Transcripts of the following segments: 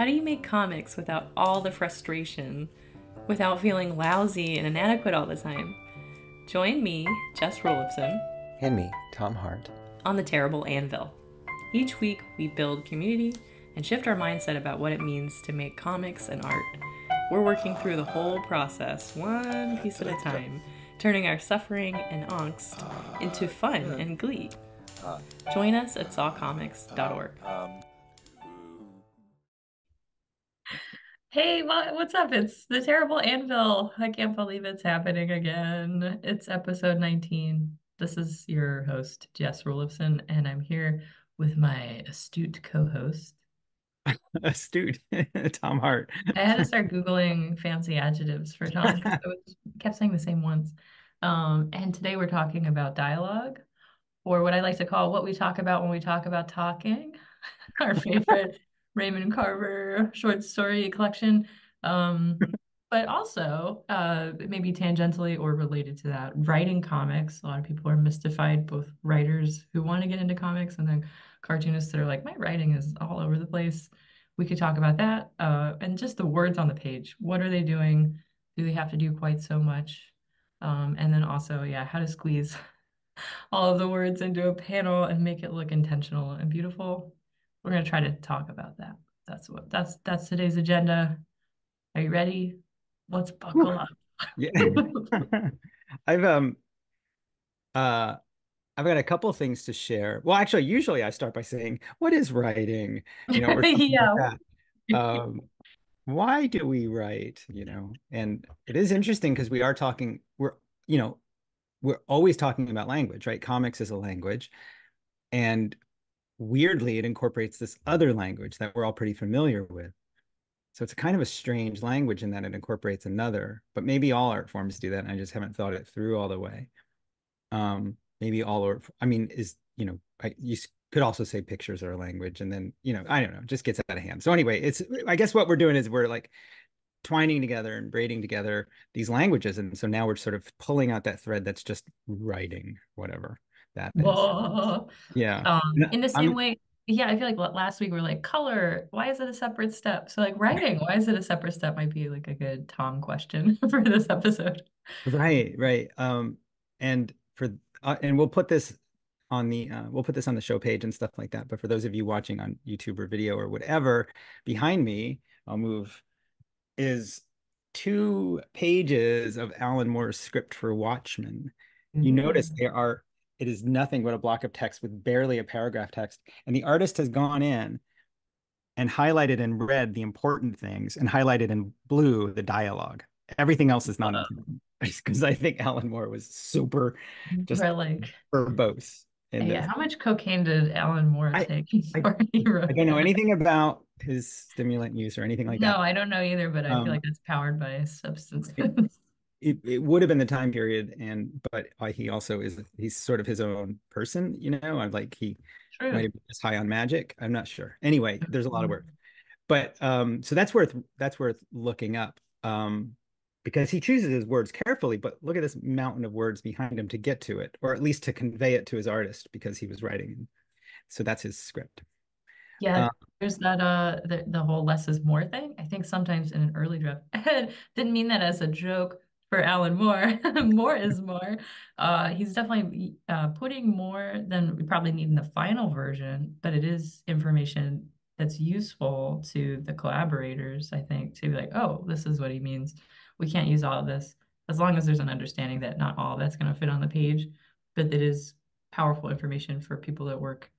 How do you make comics without all the frustration, without feeling lousy and inadequate all the time? Join me, Jess Ruliffson, And me, Tom Hart. on the Terrible Anvil. Each week, we build community and shift our mindset about what it means to make comics and art. We're working through the whole process, one piece at a time, turning our suffering and angst into fun and glee. Join us at sawcomics.org. Hey, what's up? It's the Terrible Anvil. I can't believe it's happening again. It's episode 19. This is your host, Jess Ruliffson, and I'm here with my astute co-host. Astute, Tom Hart. I had to start Googling fancy adjectives for Tom because kept saying the same ones. And today we're talking about dialogue, or what I like to call what we talk about when we talk about talking, our favorite Raymond Carver short story collection. But also, maybe tangentially or related to that, writing comics. A lot of people are mystified, both writers who want to get into comics and then cartoonists that are like, my writing is all over the place. We could talk about that. And just the words on the page. What are they doing? Do they have to do quite so much? And then also, yeah, how to squeeze all of the words into a panel and make it look intentional and beautiful. We're going to try to talk about that. That's today's agenda. Are you ready? Let's buckle up. Yeah. I've uh I've got a couple things to share. Well, actually, usually I start by saying, "What is writing?" Or something like Yeah. that. Why do we write? And it is interesting because we are talking, you know, we're always talking about language, right? Comics is a language, and weirdly, it incorporates this other language that we're all pretty familiar with. So it's kind of a strange language in that it incorporates another, but maybe all art forms do that, and I just haven't thought it through all the way. Maybe all art, I mean, you could also say pictures are a language, and then, I don't know, it just gets out of hand. So anyway, I guess what we're doing is we're like twining together and braiding together these languages. And so now we're sort of pulling out that thread that's just writing, whatever that is. Whoa. Yeah. And In the same I'm way, yeah, I feel like last week we were like, color, why is it a separate step? So like writing, why is it a separate step might be like a good Tom question for this episode. right, right. And and we'll put this on the show page and stuff like that. But for those of you watching on YouTube or video or whatever, behind me, I'll move, is 2 pages of Alan Moore's script for Watchmen. You notice Ooh. it is nothing but a block of text with barely a paragraph text. And the artist has gone in and highlighted in red the important things and highlighted in blue the dialogue. Everything else is not important because I think Alan Moore was super just Right, like, verbose in yeah, this. how much cocaine did Alan Moore I, take I, before he I wrote don't know that? anything about his stimulant use or anything like No, that. I don't know either, but I feel like Um, that's powered by substances. it, it would have been the time period, but he also he's sort of his own person, I'm like, he might True. have been just high on magic. I'm not sure. Anyway, there's a lot of work. But so that's worth looking up. Because he chooses his words carefully, but look at this mountain of words behind him to get to it, or at least to convey it to his artist because he was writing. So that's his script. Yeah, Uh, there's that the whole less is more thing. I think sometimes in an early draft, didn't mean that as a joke for Alan Moore. More is more. He's definitely putting more than we probably need in the final version, but it is information that's useful to the collaborators, I think, to be like, oh, this is what he means. We can't use all of this as long as there's an understanding that not all of that's going to fit on the page, but it is powerful information for people that work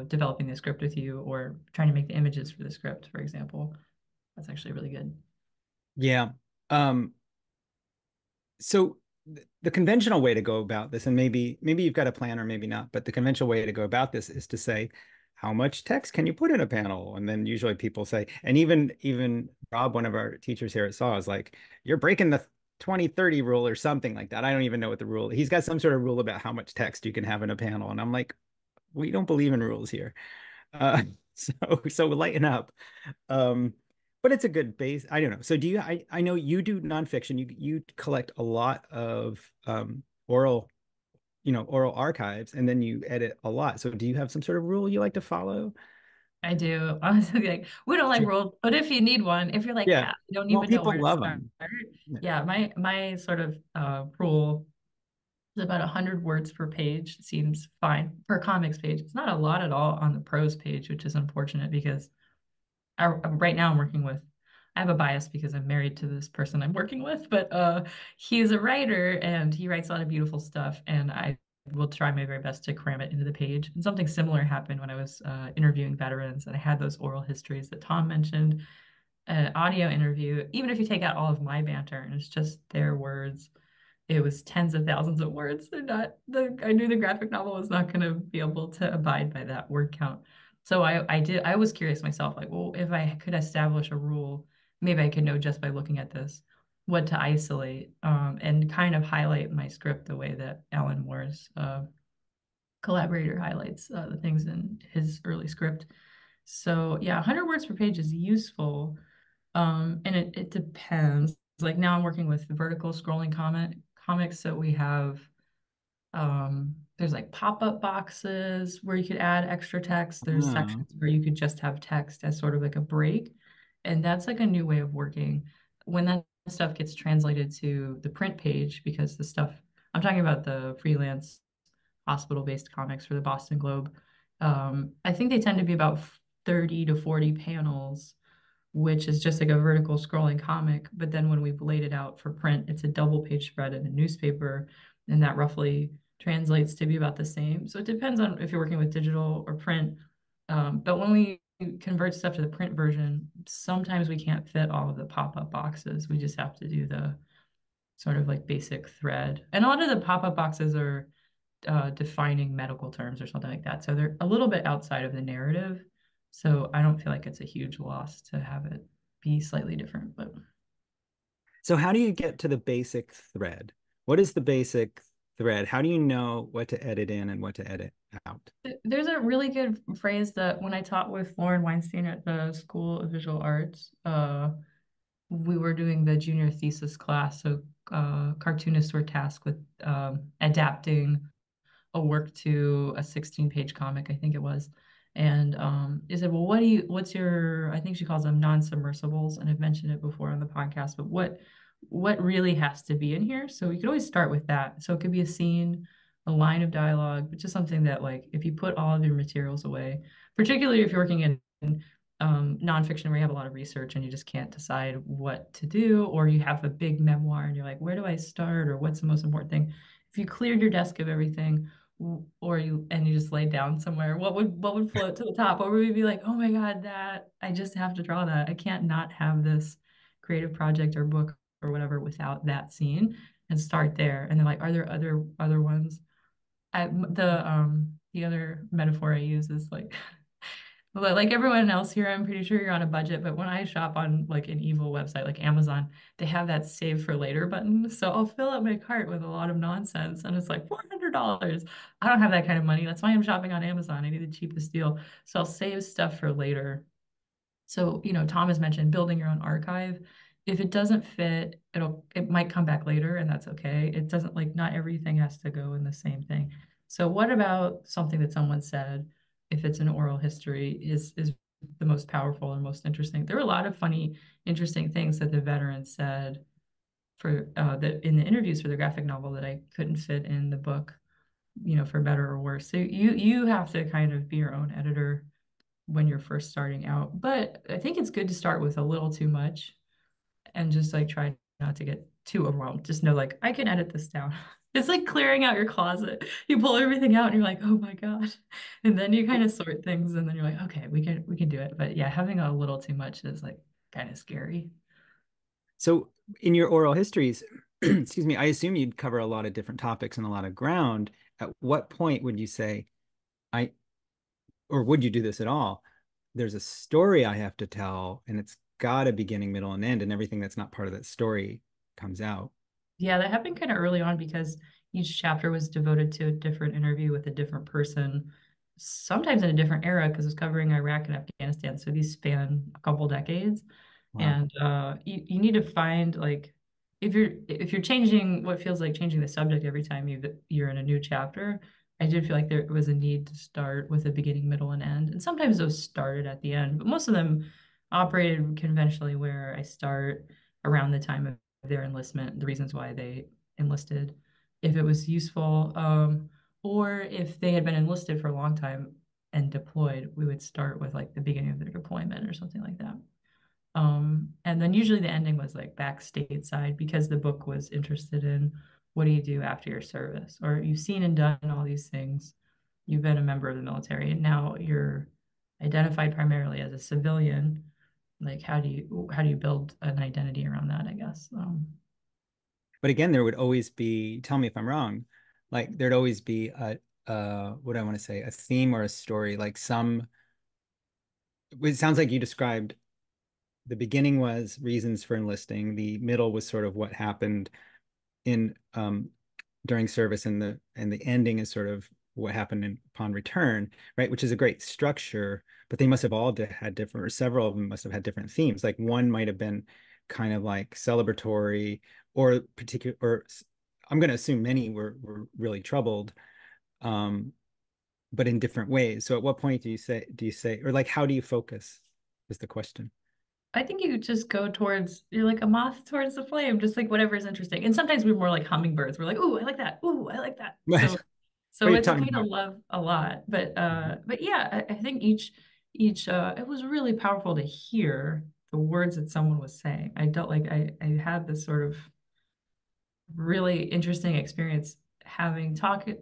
developing the script with you or trying to make the images for the script, for example. That's actually really good. yeah. Um, so the conventional way to go about this, and maybe you've got a plan or maybe not, but the conventional way to go about this is to say, how much text can you put in a panel? And then usually people say, and even Rob, one of our teachers here at SAW, is like, you're breaking the 20-30 rule or something like that. I don't even know what the rule. He's got some sort of rule about how much text you can have in a panel. And I'm like, we don't believe in rules here. Uh, so lighten up. Um, but it's a good base. I don't know. So I know you do nonfiction. You collect a lot of oral archives, and then you edit a lot. So do you have some sort of rule you like to follow? I do. Honestly, like we don't like Sure. rules, but if you need one, if you're like, Yeah. ah, you don't Well, even know people where to love start. them. Yeah. Yeah, my sort of rule is about 100 words per page. Seems fine per comics page. It's not a lot at all on the prose page, which is unfortunate because right now I'm working with. I have a bias because I'm married to this person I'm working with, but he's a writer and he writes a lot of beautiful stuff, and I will try my very best to cram it into the page. And something similar happened when I was interviewing veterans, and I had those oral histories that Tom mentioned, an audio interview. Even if you take out all of my banter and it's just their words, it was tens of thousands of words. They're not the I knew the graphic novel was not going to be able to abide by that word count. So I was curious myself, like, well, if I could establish a rule, maybe I could know just by looking at this what to isolate, and kind of highlight my script the way that Alan Moore's collaborator highlights the things in his early script. So yeah, 100 words per page is useful. And it depends. Like now I'm working with vertical scrolling comics, so we have there's like pop-up boxes where you could add extra text. There's Oh. sections where you could just have text as sort of like a break. And that's like a new way of working. When that stuff gets translated to the print page, because the stuff I'm talking about, the freelance hospital-based comics for the Boston Globe, I think they tend to be about 30 to 40 panels, which is just like a vertical scrolling comic. But then when we've laid it out for print, it's a double page spread in a newspaper, and that roughly translates to be about the same. So it depends on if you're working with digital or print. But when we convert stuff to the print version, sometimes we can't fit all of the pop-up boxes. We just have to do the sort of like basic thread. And a lot of the pop-up boxes are defining medical terms or something like that. So they're a little bit outside of the narrative. So I don't feel like it's a huge loss to have it be slightly different. But So how do you get to the basic thread? What is the basic thread? How do you know what to edit in and what to edit out? there's a really good phrase that when I taught with Lauren Weinstein at the School of Visual Arts, we were doing the junior thesis class. So cartoonists were tasked with adapting a work to a 16-page comic, I think it was. And he said, well, what's your, I think she calls them non-submersibles, and I've mentioned it before on the podcast, but what really has to be in here? So we could always start with that. So it could be a scene, a line of dialogue, but just something that like if you put all of your materials away, particularly if you're working in nonfiction where you have a lot of research and you just can't decide what to do, or you have a big memoir and you're like, where do I start, or what's the most important thing? If you cleared your desk of everything, or you just laid down somewhere, what would float to the top? What would we be like, oh my God, that I just have to draw that. I can't not have this creative project or book or whatever without that scene, and start there. And then like, are there other ones? The other metaphor I use is like like everyone else here, I'm pretty sure you're on a budget, but when I shop on like an evil website like Amazon, they have that save for later button. So I'll fill up my cart with a lot of nonsense and it's like $400. I don't have that kind of money. That's why I'm shopping on Amazon. I need the cheapest deal. So I'll save stuff for later. So, Tom has mentioned building your own archive. If it doesn't fit, it might come back later, and that's okay. It doesn't, like, not everything has to go in the same thing. So what about something that someone said, if it's an oral history, is the most powerful and most interesting? There were a lot of funny, interesting things that the veterans said for that in the interviews for the graphic novel that I couldn't fit in the book, for better or worse. So you have to kind of be your own editor when you're first starting out. But I think it's good to start with a little too much and just like try not to get too overwhelmed. Just know like I can edit this down. It's like clearing out your closet. You pull everything out and you're like, oh my gosh. And then you kind of sort things and then you're like, okay, we can do it. But yeah, having a little too much is like kind of scary. So in your oral histories, excuse me, I assume you'd cover a lot of different topics and a lot of ground. At what point would you say, I, or would you do this at all? There's a story I have to tell, and it's got a beginning, middle, and end, and everything that's not part of that story comes out. Yeah, that happened kind of early on because each chapter was devoted to a different interview with a different person, sometimes in a different era because it's covering Iraq and Afghanistan. So these span a couple decades. Wow. And you need to find like if you're changing what feels like changing the subject every time you're in a new chapter, I did feel like there was a need to start with a beginning, middle, and end. And sometimes those started at the end, but most of them operated conventionally where I start around the time of their enlistment, the reasons why they enlisted, if it was useful, or if they had been enlisted for a long time and deployed, we would start with like the beginning of their deployment or something like that. And then usually the ending was like back stateside because the book was interested in what do you do after your service? Or you've seen and done all these things. You've been a member of the military, and now you're identified primarily as a civilian. Like how do you build an identity around that, I guess. But again, there would always be, tell me if I'm wrong, like there'd always be what do I want to say, a theme or a story, like some, it sounds like you described the beginning was reasons for enlisting, the middle was sort of what happened in during service, and the ending is sort of what happened upon return, right? Which is a great structure, but they must have all had different, or several of them must have had different themes. Like one might have been kind of like celebratory, or particular, or I'm going to assume many were really troubled, um, but in different ways. So at what point do you say, or like how do you focus? Is the question. I think you just go towards, you're like a moth towards the flame, just like whatever is interesting. And sometimes we're more like hummingbirds. We're like, ooh, I like that. Ooh, I like that. So What so are you it's talking okay to about? love a lot. But yeah, I think each it was really powerful to hear the words that someone was saying. I don't like I had this sort of really interesting experience having talking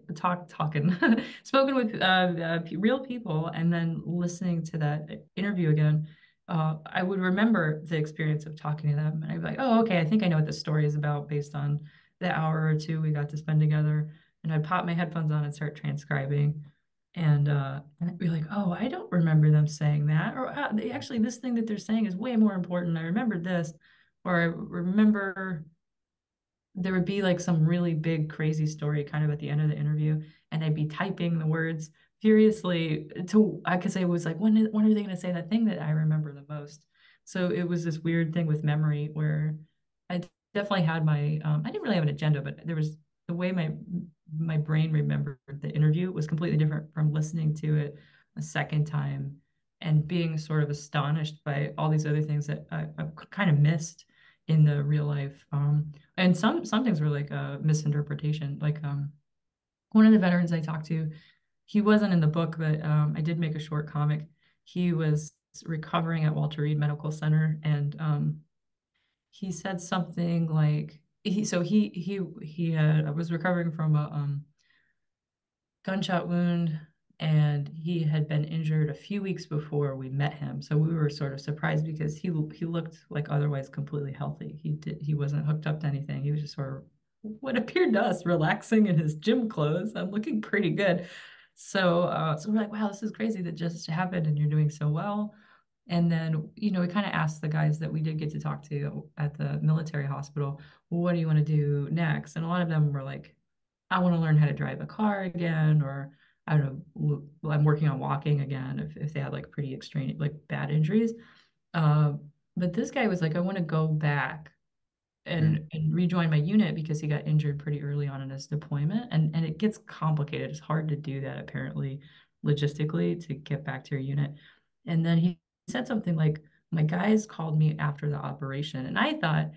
spoken with real people and then listening to that interview again. I would remember the experience of talking to them, and I'd be like, oh, okay, I think I know what this story is about based on the hour or two we got to spend together. And I'd pop my headphones on and start transcribing, and I'd be like, oh, I don't remember them saying that, or actually this thing that they're saying is way more important. I remember this, or I remember there would be like some really big crazy story kind of at the end of the interview, and I'd be typing the words furiously to I could say it was like when are they going to say that thing that I remember the most. So it was this weird thing with memory where I definitely had my I didn't really have an agenda, but there was the way my brain remembered the interview was completely different from listening to it a second time and being sort of astonished by all these other things that I kind of missed in the real life. And some things were like a misinterpretation. Like one of the veterans I talked to, he wasn't in the book, but I did make a short comic. He was recovering at Walter Reed Medical Center, and he said something like he was recovering from a gunshot wound, and he had been injured a few weeks before we met him. So we were sort of surprised because he looked like otherwise completely healthy. He wasn't hooked up to anything. He was just sort of what appeared to us relaxing in his gym clothes. I'm looking pretty good. So we're like, wow, this is crazy that just happened and you're doing so well. And then, we kind of asked the guys that we did get to talk to at the military hospital, well, what do you want to do next? And a lot of them were like, I want to learn how to drive a car again, or I don't know, I'm working on walking again if they had like pretty extreme, like bad injuries. Uh, but this guy was like, I want to go back Mm. and rejoin my unit because he got injured pretty early on in his deployment. And it gets complicated. It's hard to do that apparently logistically to get back to your unit. And then he said something like, my guys called me after the operation. And I thought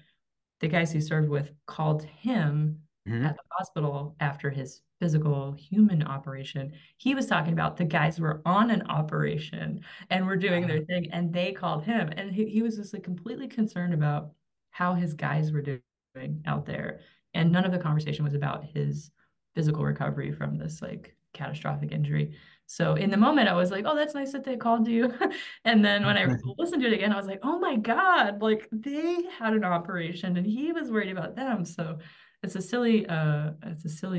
the guys he served with called him at Mhm. the hospital after his physical human operation. He was talking about the guys were on an operation and were doing their thing, and they called him. And he was just like completely concerned about how his guys were doing out there. And none of the conversation was about his physical recovery from this like catastrophic injury. So in the moment, I was like, oh, that's nice that they called you. And then when I listened to it again, I was like, oh my God, like they had an operation and he was worried about them. So it's a silly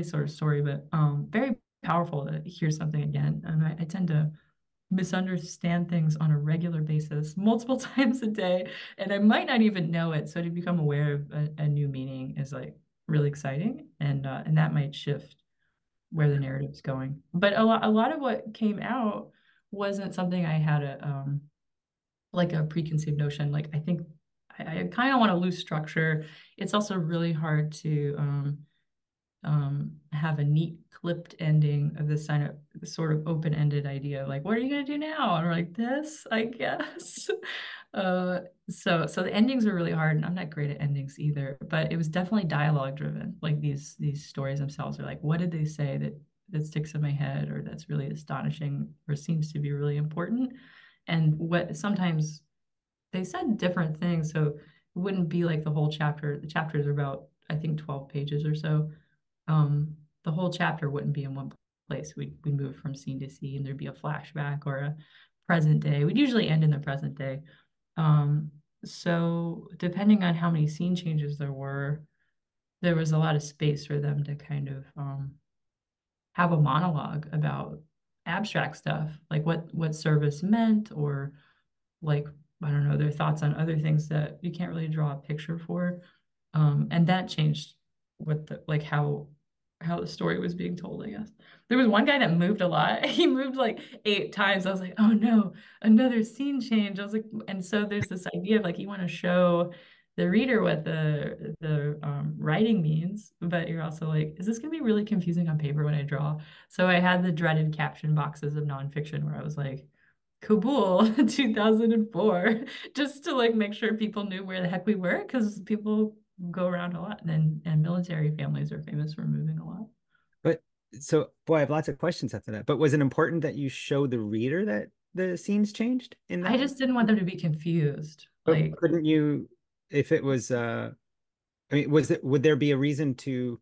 sort of story, but very powerful to hear something again. And I tend to misunderstand things on a regular basis, multiple times a day, and I might not even know it. So to become aware of a new meaning is like really exciting, and that might shift where the narrative's going. But a lot of what came out wasn't something I had like a preconceived notion. Like I think I kind of want to lose structure. It's also really hard to have a neat clipped ending of this kind of sort of open-ended idea of like, what are you gonna do now? And we're like, this, I guess. Uh, so the endings are really hard, and I'm not great at endings either, but it was definitely dialogue driven. Like these stories themselves are like, what did they say that sticks in my head or that's really astonishing or seems to be really important? And what sometimes they said different things, so it wouldn't be like the whole chapter. The chapters are about, I think, 12 pages or so. The whole chapter wouldn't be in one place. We'd move from scene to scene. There'd be a flashback or a present day. We'd usually end in the present day. Um, so depending on how many scene changes there was a lot of space for them to kind of have a monologue about abstract stuff, like what service meant, or like, I don't know, their thoughts on other things that you can't really draw a picture for. And that changed what the like how the story was being told, I guess. There was one guy that moved a lot. He moved like 8 times. I was like, oh no, another scene change. I was like, and so there's this idea of like you want to show the reader what the writing means, but you're also like, is this gonna be really confusing on paper when I draw? So I had the dreaded caption boxes of nonfiction where I was like, Kabul 2004, just to like make sure people knew where the heck we were, because people go around a lot, and military families are famous for moving a lot. But so, boy, I have lots of questions after that. But was it important that you show the reader that the scenes changed in I that? just didn't want them to be confused. But Like, couldn't you, if it was, I mean, would there be a reason to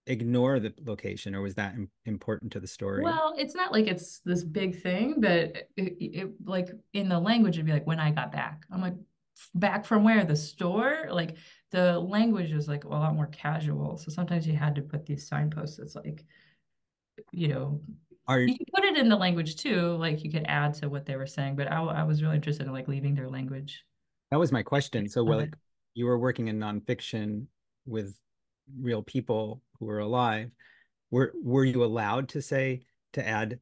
ignore the location, or was that important to the story? well, it's not like it's this big thing, but like in the language, it'd be like when I got back. I'm like, back from where? The store? Like the language is like a lot more casual. So sometimes you had to put these signposts. It's like, you know, Are you could put it in the language too, like you could add to what they were saying, but I was really interested in like leaving their language That was my question. So, well, of it. like you were working in nonfiction with real people who were alive. Were you allowed to say to add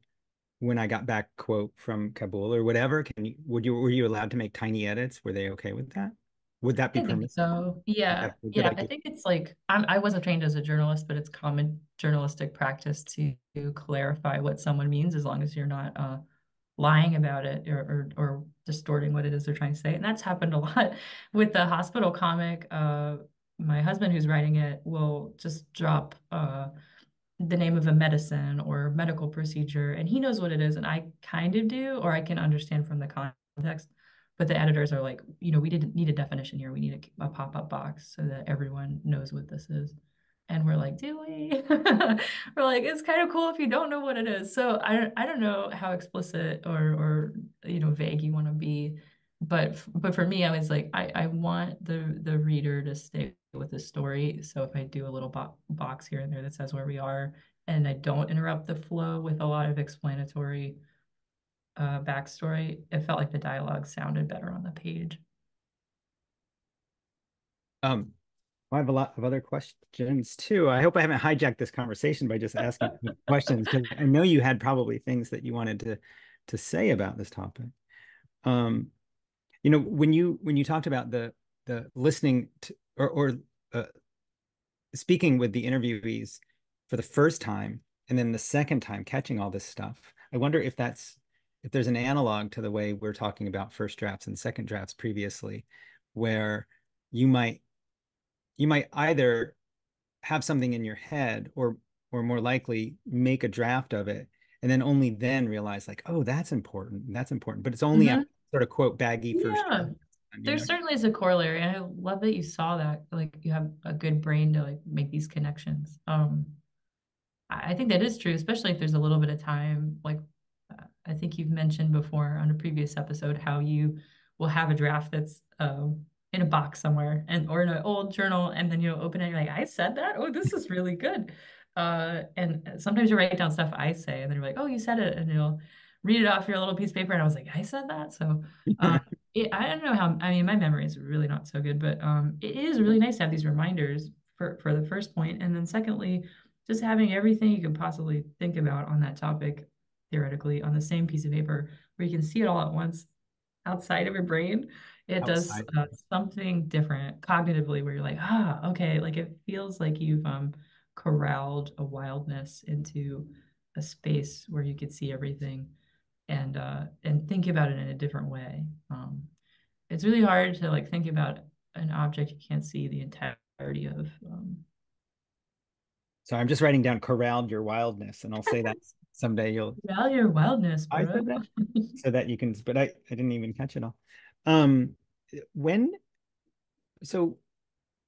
when I got back quote from Kabul or whatever? Can you would you were you allowed to make tiny edits? Were they okay with that? Would that be I think permissible? so. Would Yeah. that be a good Yeah. I idea? think it's like I wasn't trained as a journalist, but it's common journalistic practice to clarify what someone means as long as you're not lying about it or distorting what it is they're trying to say. And that's happened a lot with the hospital comic. My husband, who's writing it, will just drop the name of a medicine or medical procedure, and he knows what it is, and I kind of do, or I can understand from the context. But the editors are like, we didn't need a definition here. We need a pop-up box so that everyone knows what this is. And we're like, do we? We're like, it's kind of cool if you don't know what it is. So I don't know how explicit or vague you want to be, but for me, I was like, I want the reader to stay with the story. So if I do a little box here and there that says where we are, and I don't interrupt the flow with a lot of explanatory backstory, it felt like the dialogue sounded better on the page. Um, I have a lot of other questions too. I hope I haven't hijacked this conversation by just asking questions because I know you had probably things that you wanted to say about this topic. Um, when you talked about the listening to or uh, speaking with the interviewees for the first time and then the second time catching all this stuff, I wonder if there's an analog to the way we're talking about first drafts and second drafts previously, where you might you might either have something in your head or more likely make a draft of it and then only then realize like, oh, that's important, but it's only Hmm. after sort of quote baggy first Yeah, draft, you there know. certainly is a corollary, and I love that you saw that. Like you have a good brain to like make these connections. I think that is true, especially if there's a little bit of time. Like I think you've mentioned before on a previous episode how you will have a draft that's in a box somewhere and or in an old journal, and then you'll open it and you're like, I said that? Oh, this is really good. And sometimes you write down stuff I say, and then you're like, oh, you said it, and you'll read it off your little piece of paper, and I was like, I said that. So I don't know how. I mean, my memory is really not so good, but it is really nice to have these reminders for the first point, and then secondly just having everything you could possibly think about on that topic theoretically on the same piece of paper where you can see it all at once outside of your brain. It does Outside. something different cognitively where you're like, okay, like it feels like you've corralled a wildness into a space where you could see everything and think about it in a different way. It's really hard to like think about an object you can't see the entirety of. So I'm just writing down corralled your wildness, and I'll say that someday you'll. Value your wildness, I bro. said that so that you can, but I didn't even catch it all. Um, when so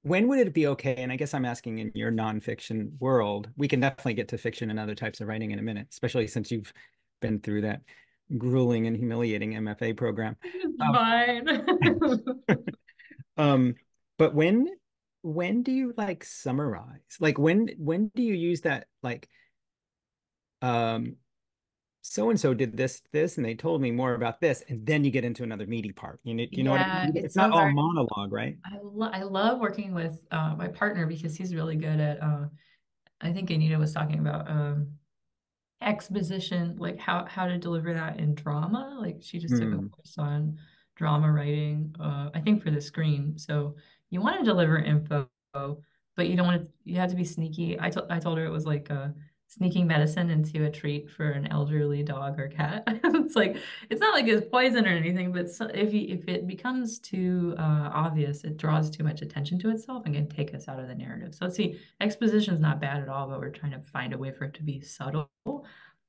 when would it be okay? And I guess I'm asking in your nonfiction world. We can definitely get to fiction and other types of writing in a minute, especially since you've been through that grueling and humiliating MFA program. It's Um, fine. um, but when do you like summarize? Like when do you use that like um so and so did this and they told me more about this and then you get into another meaty part. You know what I Yeah, mean? it's It's not so all hard. monologue, right? I love working with my partner because he's really good at I think Anita was talking about exposition, like how to deliver that in drama. Like she just took a Hmm. course on drama writing, I think for the screen. So you want to deliver info, but you don't want to, you have to be sneaky. I told her it was like sneaking medicine into a treat for an elderly dog or cat. It's like it's not like it's poison or anything, but if it becomes too obvious, it draws too much attention to itself and can take us out of the narrative. So let's see, exposition is not bad at all, but we're trying to find a way for it to be subtle.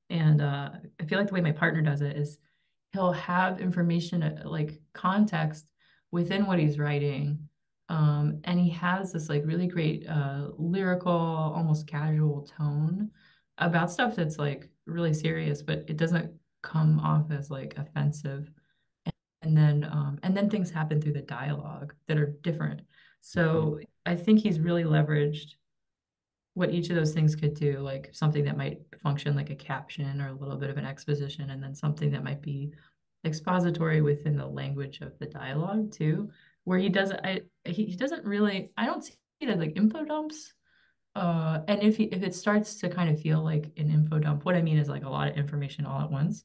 And I feel like the way my partner does it is he'll have information like context within what he's writing. And he has this like really great lyrical, almost casual tone about stuff that's like really serious, but it doesn't come off as like offensive. And then things happen through the dialogue that are different. So I think he's really leveraged what each of those things could do, like something that might function like a caption or a little bit of an exposition, and then something that might be expository within the language of the dialogue too, where he doesn't really, I don't see it as like info dumps. And if it starts to kind of feel like an info dump, what I mean is like a lot of information all at once.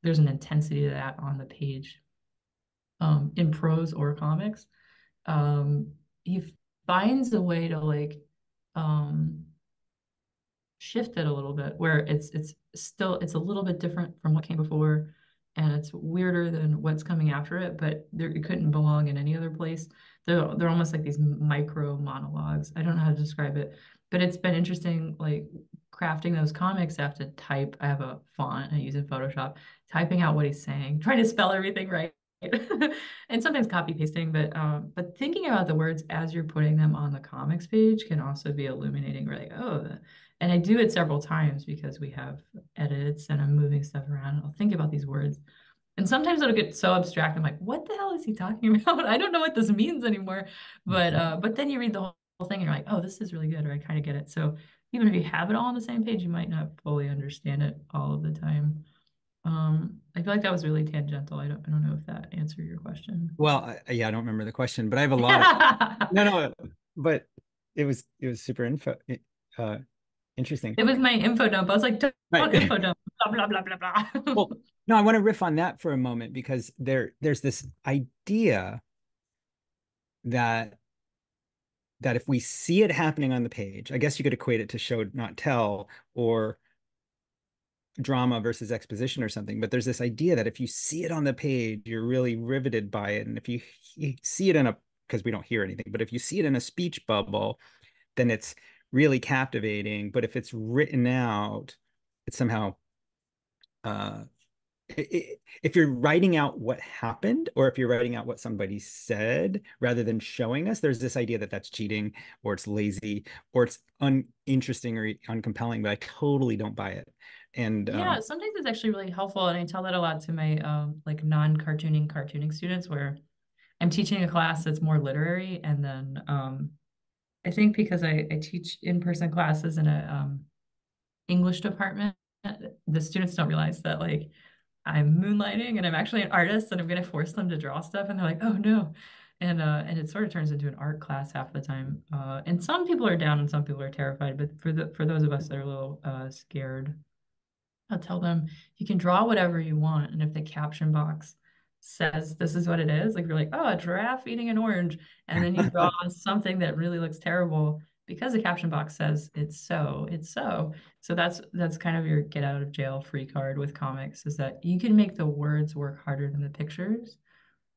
There's an intensity to that on the page, in prose or comics. He finds a way to like um shift it a little bit where it's still it's a little bit different from what came before and it's weirder than what's coming after it, but it couldn't belong in any other place. They're almost like these micro monologues. I don't know how to describe it, but it's been interesting like crafting those comics. I have to type. I have a font I use in Photoshop, typing out what he's saying, trying to spell everything right. And sometimes copy pasting, but thinking about the words as you're putting them on the comics page can also be illuminating. We're like, oh, and I do it several times because we have edits and I'm moving stuff around. And I'll think about these words. And sometimes it'll get so abstract. I'm like, what the hell is he talking about? I don't know what this means anymore. But then you read the whole thing and you're like, oh, this is really good, or I kind of get it. So even if you have it all on the same page, you might not fully understand it all of the time. I feel like that was really tangential. I don't know if that answered your question. Well, yeah, I don't remember the question, but I have a lot of no, no, but it was super uh interesting. It was my info dump. I was like, don't Right. info dump, blah, blah, blah, blah, blah. Well, no, I want to riff on that for a moment because there's this idea that if we see it happening on the page, I guess you could equate it to show not tell or drama versus exposition or something, but there's this idea that if you see it on the page, you're really riveted by it. And if you see it in a, because we don't hear anything, but if you see it in a speech bubble, then it's really captivating. But if it's written out, it's somehow uh if you're writing out what happened or if you're writing out what somebody said rather than showing us, there's this idea that that's cheating or it's lazy or it's uninteresting or uncompelling, but I totally don't buy it. And Yeah, sometimes it's actually really helpful, and I tell that a lot to my like non-cartooning students, where I'm teaching a class that's more literary, and then I think because I teach in-person classes in a English department, the students don't realize that like I'm moonlighting and I'm actually an artist, and I'm going to force them to draw stuff, and they're like, oh no. And it sort of turns into an art class half the time. And some people are down and some people are terrified, but for those of us that are a little scared, I'll tell them you can draw whatever you want. And if the caption box says this is what it is, like you're like, oh, a giraffe eating an orange, and then you draw something that really looks terrible, because the caption box says it's so, it's so. So that's kind of your get out of jail free card with comics, is that you can make the words work harder than the pictures.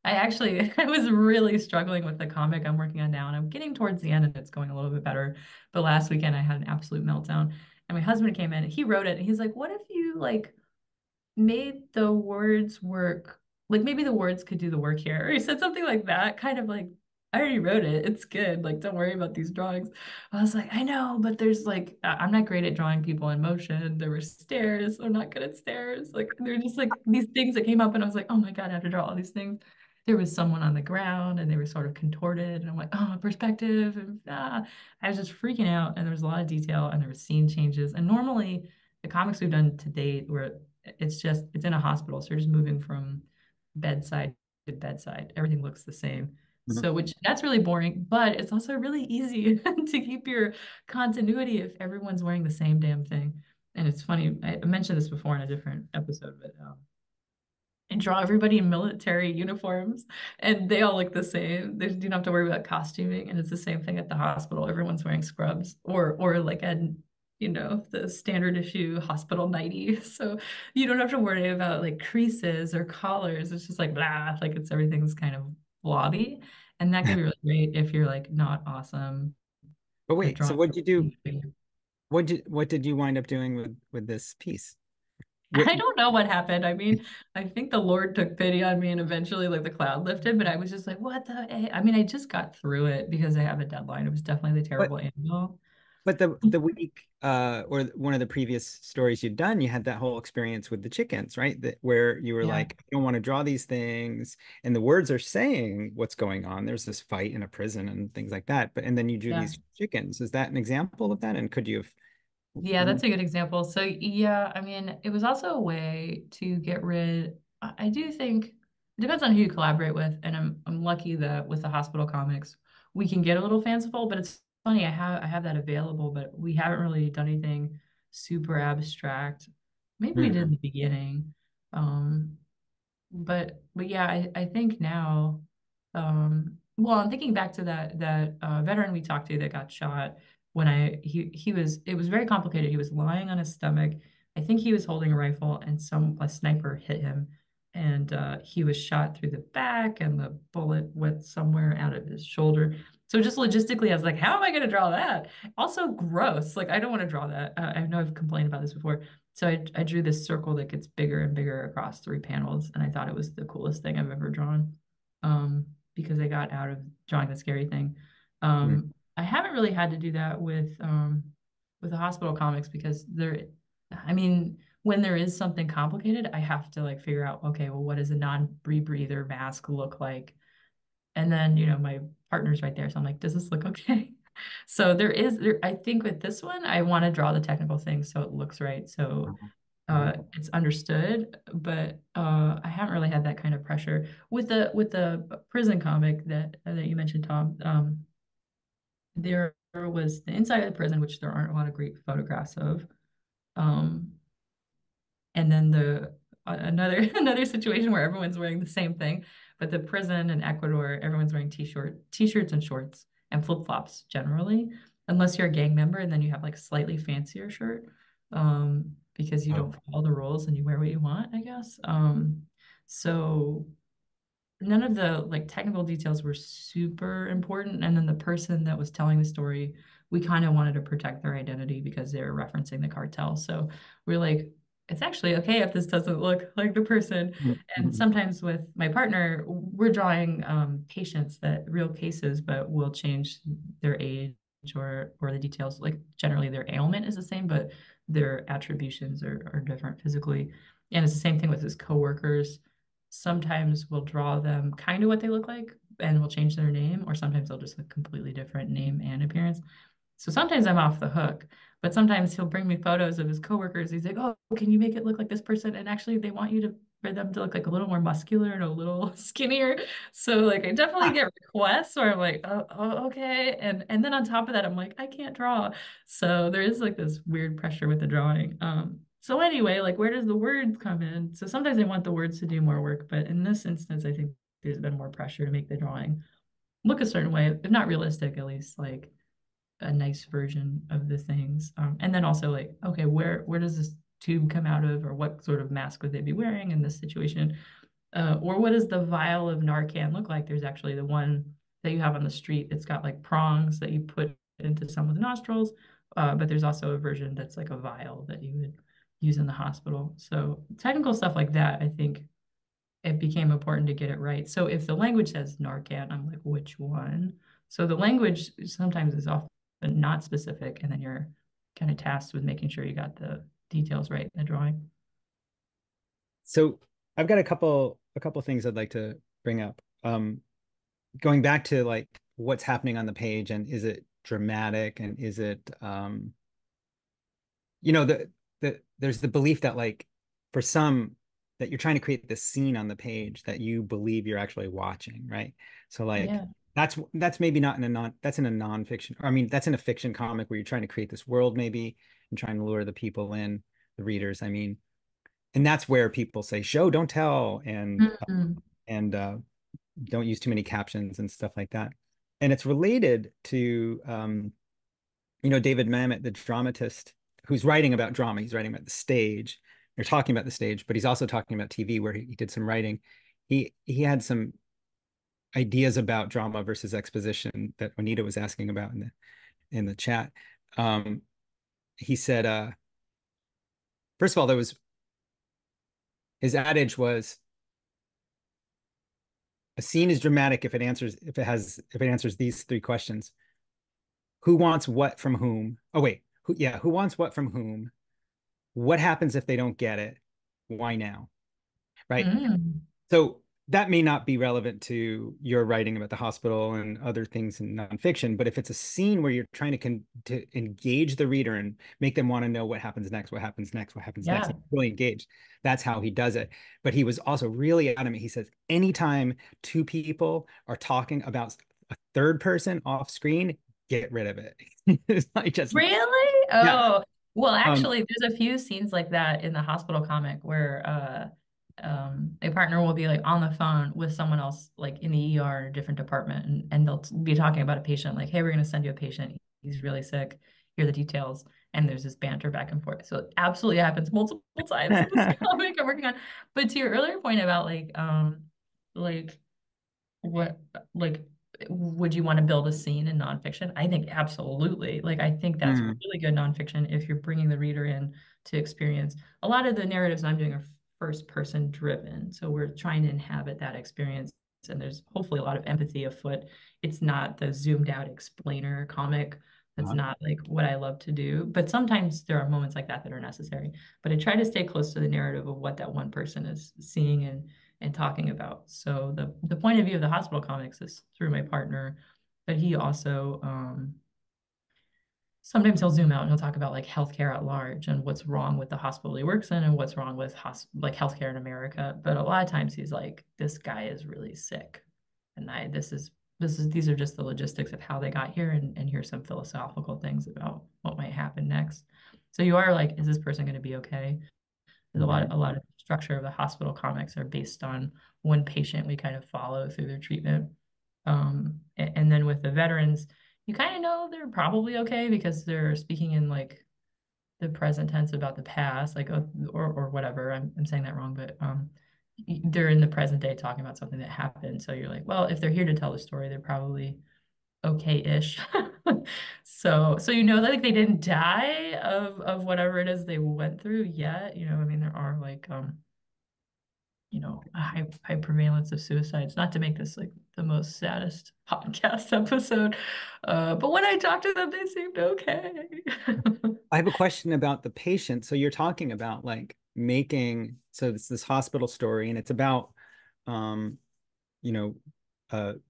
I actually I was really struggling with the comic I'm working on now, and I'm getting towards the end and it's going a little bit better. But last weekend I had an absolute meltdown. And my husband came in, he wrote it, and he's like, "What if you like made the words work? Like maybe the words could do the work here." Or he said something like that, kind of like, "I already wrote it. It's good. Like, don't worry about these drawings." I was like, "I know, but there's like I'm not great at drawing people in motion. There were stairs. I'm not good at stairs. Like they're just like these things that came up, and I was like, oh my God, I have to draw all these things." There was someone on the ground and they were sort of contorted, and I'm like, oh, perspective, and I was just freaking out, and there was a lot of detail, and there was scene changes. And normally the comics we've done to date where it's in a hospital, so you're just moving from bedside to bedside. Everything looks the same. Mhm. So, which that's really boring, but it's also really easy to keep your continuity if everyone's wearing the same damn thing. And it's funny, I mentioned this before in a different episode, but and draw everybody in military uniforms and they all look the same. You don't have to worry about costuming, and it's the same thing at the hospital. Everyone's wearing scrubs or like the standard issue hospital nightie. So you don't have to worry about like creases or collars. It's just like blah, like it's everything's kind of blobby. And that can be really great if you're like not awesome But at wait, so drawing. what did you do? What did you wind up doing with this piece? What, I don't know what happened. I mean, I think the Lord took pity on me and eventually like the cloud lifted, but I was just like, what the I mean, I just got through it because I have a deadline. It was definitely the but terrible anvil. but the week or one of the previous stories you'd done, you had that whole experience with the chickens, right? That where you were Yeah. like, I don't want to draw these things, and the words are saying what's going on. There's this fight in a prison and things like that. But and then you drew Yeah. these chickens. Is that an example of that? And could you have Yeah, that's a good example. So yeah, I mean, it was also a way to get rid. I do think it depends on who you collaborate with, and I'm lucky that with the hospital comics we can get a little fanciful. But it's funny, I have that available, but we haven't really done anything super abstract. Maybe we did in Mhm. the beginning, um, but yeah, I think now, well, I'm thinking back to that veteran we talked to that got shot when he was it was very complicated. He was lying on his stomach. I think he was holding a rifle and a sniper hit him, and he was shot through the back and the bullet went somewhere out of his shoulder. So just logistically, I was like, how am I going to draw that? Also gross. Like I don't want to draw that. I know I've complained about this before. So I drew this circle that gets bigger and bigger across three panels, and I thought it was the coolest thing I've ever drawn, because I got out of drawing the scary thing. Mhm. I haven't really had to do that with the hospital comics because I mean, when there is something complicated, I have to like figure out, okay, well, what does a non-rebreather mask look like? And then, my partner's right there. So I'm like, does this look okay? So I think with this one, I want to draw the technical things so it looks right. So Mhm. it's understood, but I haven't really had that kind of pressure with the prison comic that you mentioned, Tom. There was the inside of the prison, which there aren't a lot of great photographs of. Um, and then another another situation where everyone's wearing the same thing, but the prison in Ecuador, everyone's wearing t-shirts and shorts and flip-flops generally, unless you're a gang member, and then you have like slightly fancier shirt, because you don't Oh. follow the rules and you wear what you want, I guess. So none of the like technical details were super important. And then the person that was telling the story, we kind of wanted to protect their identity because they were referencing the cartel. So we're like, it's actually okay if this doesn't look like the person. And Mhm. sometimes with my partner, we're drawing patients that real cases, but we'll change their age or the details. Like generally their ailment is the same, but their attributions are different physically. And it's the same thing with his coworkers. Sometimes we'll draw them kind of what they look like and we'll change their name, or sometimes they'll just look completely different name and appearance. So sometimes I'm off the hook, but sometimes he'll bring me photos of his coworkers. He's like, "Oh, can you make it look like this person?" And actually, they want you to for them to look like a little more muscular and a little skinnier. So like, I definitely Ah, get requests where I'm like, "Oh, okay." And then on top of that, I'm like, I can't draw. So there is like this weird pressure with the drawing. So anyway, like, where does the words come in? So sometimes I want the words to do more work, but in this instance, I think there's been more pressure to make the drawing look a certain way, if not realistic, at least like. a nice version of the things. And then also like, okay, where does this tube come out of, or what sort of mask would they be wearing in this situation? Or what does the vial of Narcan look like? There's actually the one that you have on the street. It's got like prongs that you put into someone's nostrils, but there's also a version that's like a vial that you would use in the hospital. So technical stuff like that, I think it became important to get it right. So if the language says Narcan, I'm like, which one? So the language sometimes is often not specific, and then you're kind of tasked with making sure you got the details right in the drawing. So I've got a couple things I'd like to bring up. Going back to like what's happening on the page, and is it dramatic, and is it there's the belief that like for some that you're trying to create this scene on the page that you believe you're actually watching, right? So like Yeah. that's maybe not in a that's in a nonfiction, or I mean that's in a fiction comic where you're trying to create this world maybe and trying to lure the people in, the readers, I mean, and that's where people say show don't tell, Mhm. and don't use too many captions and stuff like that. And it's related to David Mamet, the dramatist, who's writing about drama. He's writing about the stage. They're talking about the stage, but he's also talking about TV, where he did some writing. He had some ideas about drama versus exposition that Anita was asking about in the chat. Um, he said, first of all, there was his adage was a scene is dramatic if it answers these three questions. Who wants what from whom? Oh wait, who wants what from whom? What happens if they don't get it? Why now? Right? Mm. So that may not be relevant to your writing about the hospital and other things in nonfiction, but if it's a scene where you're trying to engage the reader and make them want to know what happens next, what happens next, what happens next, Yeah. and really engaged, that's how he does it. But he was also really adamant. He says, anytime two people are talking about a third person off screen, get rid of it. It's like just Really? yeah. Oh, well, Um, actually, there's a few scenes like that in the hospital comic where a partner will be like on the phone with someone else, like in the ER in a different department, and they'll be talking about a patient, like, hey, we're going to send you a patient. He's really sick. Here are the details. And there's this banter back and forth. So it absolutely happens multiple times in this comic I'm working on. But to your earlier point about like what like would you want to build a scene in nonfiction? I think absolutely. Like I think that's mm, really good nonfiction if you're bringing the reader in to experience. A lot of the narratives I'm doing are first person driven, so we're trying to inhabit that experience, and there's hopefully a lot of empathy afoot. It's not the zoomed out explainer comic. That's uh, not like what I love to do, but sometimes there are moments like that that are necessary. But I try to stay close to the narrative of what that one person is seeing and talking about. So the point of view of the hospital comics is through my partner, but he also sometimes he'll zoom out and he'll talk about like healthcare at large and what's wrong with the hospital he works in and what's wrong with like healthcare in America. But a lot of times he's like, this guy is really sick, and I this is these are just the logistics of how they got here, and here's some philosophical things about what might happen next. So you are like, is this person going to be okay? There's mhm. a lot of structure of the hospital comics are based on one patient we kind of follow through their treatment. And then with the veterans, you kind of know they're probably okay because they're speaking in like the present tense about the past, like or whatever. I'm saying that wrong, but they're in the present day talking about something that happened. So you're like, well, if they're here to tell the story, they're probably okay-ish. So you know that like they didn't die of whatever it is they went through yet. You know, I mean there are like a high prevalence of suicides. Not to make this like the most saddest podcast episode, but when I talked to them, they seemed okay. I have a question about the patient. So you're talking about like making, so it's this hospital story, and it's about, um, you know,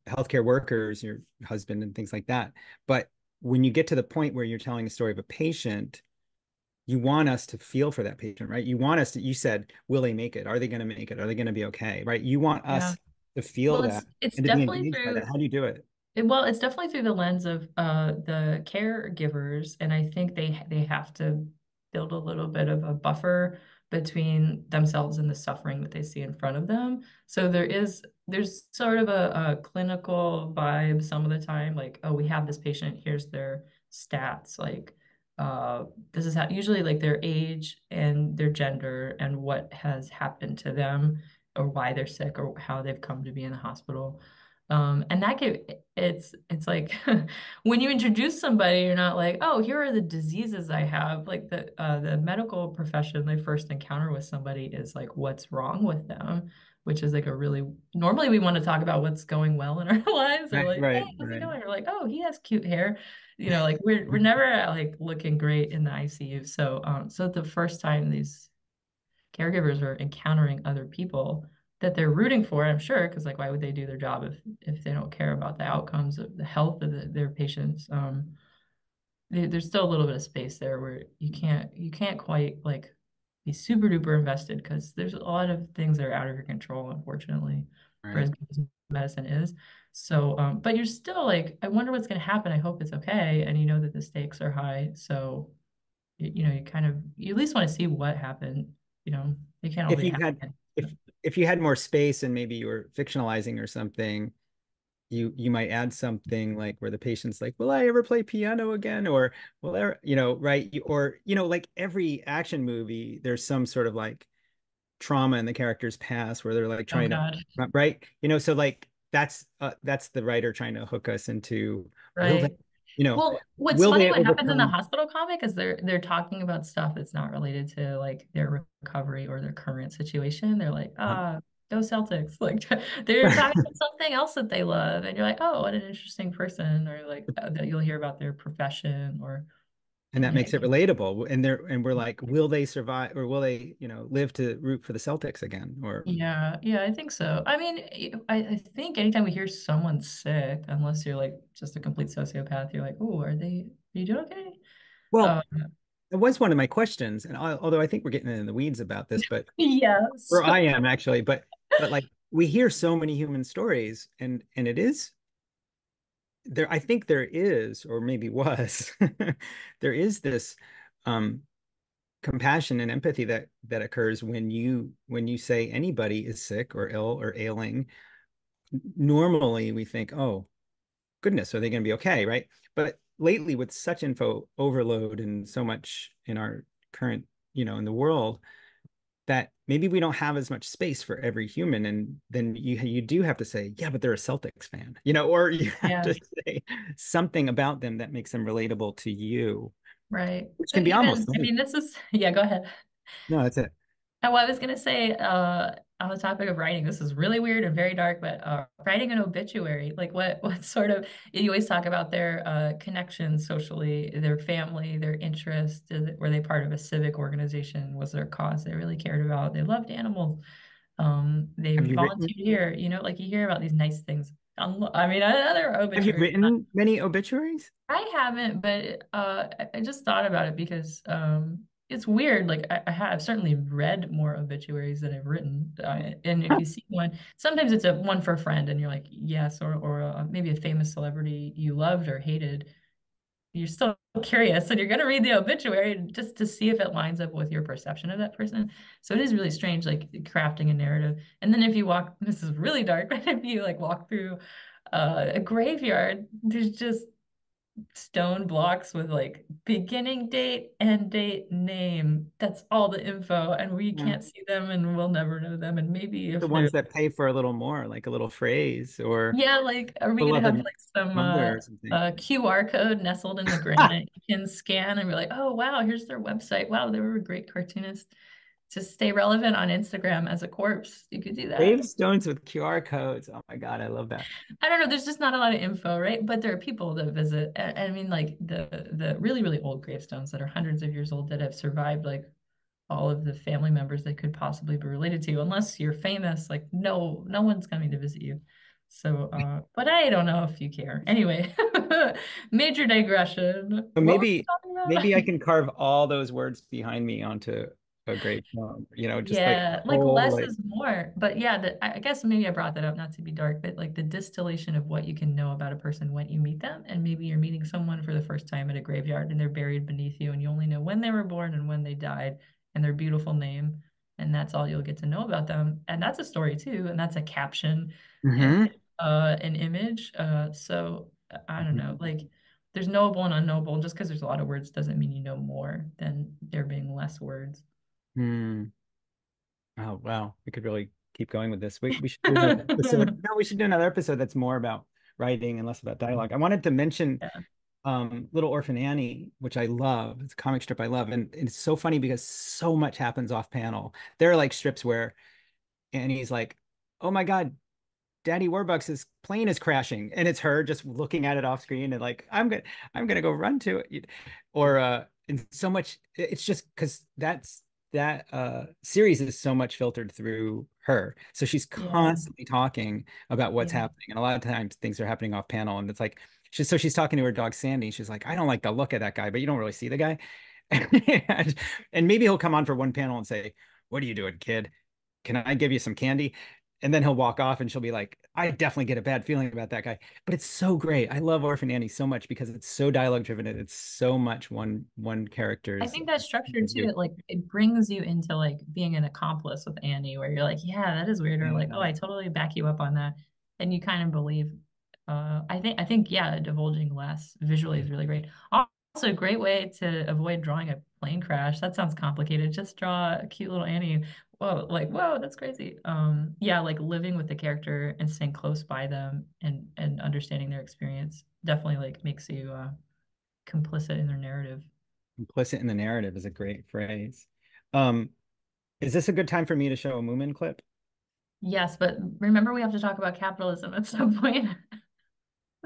healthcare workers, your husband and things like that. But when you get to the point where you're telling a story of a patient, you want us to feel for that patient, right? You want us to, you said, will they make it? Are they going to make it? Are they going to be okay? Right? You want Yeah. us to feel Well, that it's and to be definitely engaged by that. through How do you do it? Well, it's definitely through the lens of the caregivers, and I think they have to build a little bit of a buffer between themselves and the suffering that they see in front of them. So there's sort of a clinical vibe some of the time, like, oh, we have this patient, here's their stats like uh this is how usually like their age and their gender and what has happened to them or why they're sick or how they've come to be in the hospital. And that get it's like when you introduce somebody, you're not like, oh, here are the diseases I have. Like the medical profession, they first encounter with somebody is like what's wrong with them, which is like a really normally we want to talk about what's going well in our lives. Or Right, like, hey, right, how's it right. going? Or like, oh, he has cute hair. Like we're never like looking great in the ICU. So the first time these caregivers are encountering other people that they're rooting for, I'm sure, because like why would they do their job if they don't care about the outcomes of the health of their patients? There's still a little bit of space there where you can't quite like be super duper invested because there's a lot of things that are out of your control, unfortunately, for as Right. good as medicine is. So, but you're still like, I wonder what's going to happen. I hope it's okay, and you know that the stakes are high, so you kind of you at least want to see what happened. You can't all If be you happy. had if you had more space and maybe you were fictionalizing or something, you might add something like where the patient's like, "Will I ever play piano again?" Or will there, right? Or like every action movie, there's some sort of like trauma in the character's past where they're like Oh trying to, God, right? So like that's the writer trying to hook us into will they, right. you know, Well, what's will funny, they what happens in the overcome? hospital comic is they're talking about stuff that's not related to like their recovery or their current situation. They're like, go Celtics. Like they're talking about something else that they love, and you're like, oh, what an interesting person, or like that you'll hear about their profession, or And that you know, makes it relatable. And we're like, will they survive or will they, live to root for the Celtics again? Or yeah, yeah, I think so. I mean, I think anytime we hear someone sick, unless you're like just a complete sociopath, you're like, oh, are you doing okay? Uh, well, it was one of my questions, and although I think we're getting in the weeds about this, but yes. or I am actually, but like we hear so many human stories, and it is there. I think there is, or maybe was, there is this um, compassion and empathy that occurs when you say anybody is sick or ill or ailing. Normally, we think, oh goodness, are they going to be okay, right? But lately, with such info overload and so much in our current, in the world, that maybe we don't have as much space for every human, and then you do have to say, yeah, but they're a Celtics fan, or you have Yeah, to say something about them that makes them relatable to you, right. which can But be almost even, I mean, this is, yeah, go ahead. no, that's it. And what I was gonna say, on the topic of writing, this is really weird and very dark, but writing an obituary, like what sort of, you always talk about their connections socially, their family, their interests, were they part of a civic organization? Was there a cause they really cared about? They loved animals. They Have you written volunteered here, like you hear about these nice things. I mean, other have you obituaries. written many obituaries? I haven't, but I just thought about it because it's weird. Like I've certainly read more obituaries than I've written, and if you see one, sometimes it's a one for a friend, and you're like, yes, or maybe a famous celebrity you loved or hated. You're still curious, and you're going to read the obituary just to see if it lines up with your perception of that person. So it is really strange, like crafting a narrative. And then if you walk, this is really dark, but if you like walk through a graveyard, there's just stone blocks with like beginning date, end date, name. That's all the info, and we Yeah. can't see them, and we'll never know them. And maybe The if they're ones that pay for a little more, like a little phrase or yeah, like are we gonna have beloved like some mother or something. QR code nestled in the granite you can scan and be like, oh wow, here's their website. Wow, they were a great cartoonist. To stay relevant on Instagram as a corpse, you could do that. Gravestones with QR codes. Oh my God, I love that. I don't know. There's just not a lot of info, right? But there are people that visit. I mean, like the really really old gravestones that are hundreds of years old that have survived like all of the family members they could possibly be related to, unless you're famous. Like no one's coming to visit you. So, but I don't know if you care. Anyway, major digression. So What were we maybe talking maybe about? I can carve all those words behind me onto a gravestone, just like Yeah, like whole less like is more. But yeah, I guess maybe I brought that up not to be dark, but like the distillation of what you can know about a person when you meet them. And maybe you're meeting someone for the first time at a graveyard and they're buried beneath you, and you only know when they were born and when they died and their beautiful name. And that's all you'll get to know about them. And that's a story too. And that's a caption and hmm an image. So I don't know. Like there's knowable and unknowable. Just because there's a lot of words doesn't mean you know more than there being less words. Hmm. Oh, wow. We could really keep going with this. We should do another episode. No, we should do another episode that's more about writing and less about dialogue. I wanted to mention Yeah. Little Orphan Annie, which I love. It's a comic strip I love. And it's so funny because so much happens off panel. There are like strips where Annie's like, oh my God, Daddy Warbucks' plane is crashing, and it's her just looking at it off screen and like, I'm gonna go run to it. Or and so much it's just because that series is so much filtered through her. So she's Yeah. constantly talking about what's Yeah. happening. And a lot of times things are happening off panel. And it's like she's talking to her dog Sandy. She's like, I don't like the look of that guy, but you don't really see the guy. And maybe he'll come on for one panel and say, what are you doing, kid? Can I give you some candy? And then he'll walk off and she'll be like, I definitely get a bad feeling about that guy. But it's so great. I love Orphan Annie so much because it's so dialogue driven and it's so much one I character's think that structure too, view. it brings you into like being an accomplice with Annie, where you're like, yeah, that is weird, or like, oh, I totally back you up on that, and you kind of believe. I think, yeah, divulging less visually is really great. Also, a great way to avoid drawing a plane crash. That sounds complicated. Just draw a cute little Annie. Whoa, like, whoa, that's crazy. Yeah, like living with the character and staying close by them and understanding their experience definitely like makes you complicit in their narrative. Implicit in the narrative is a great phrase. Um, is this a good time for me to show a Moomin clip? Yes, but remember we have to talk about capitalism at some point.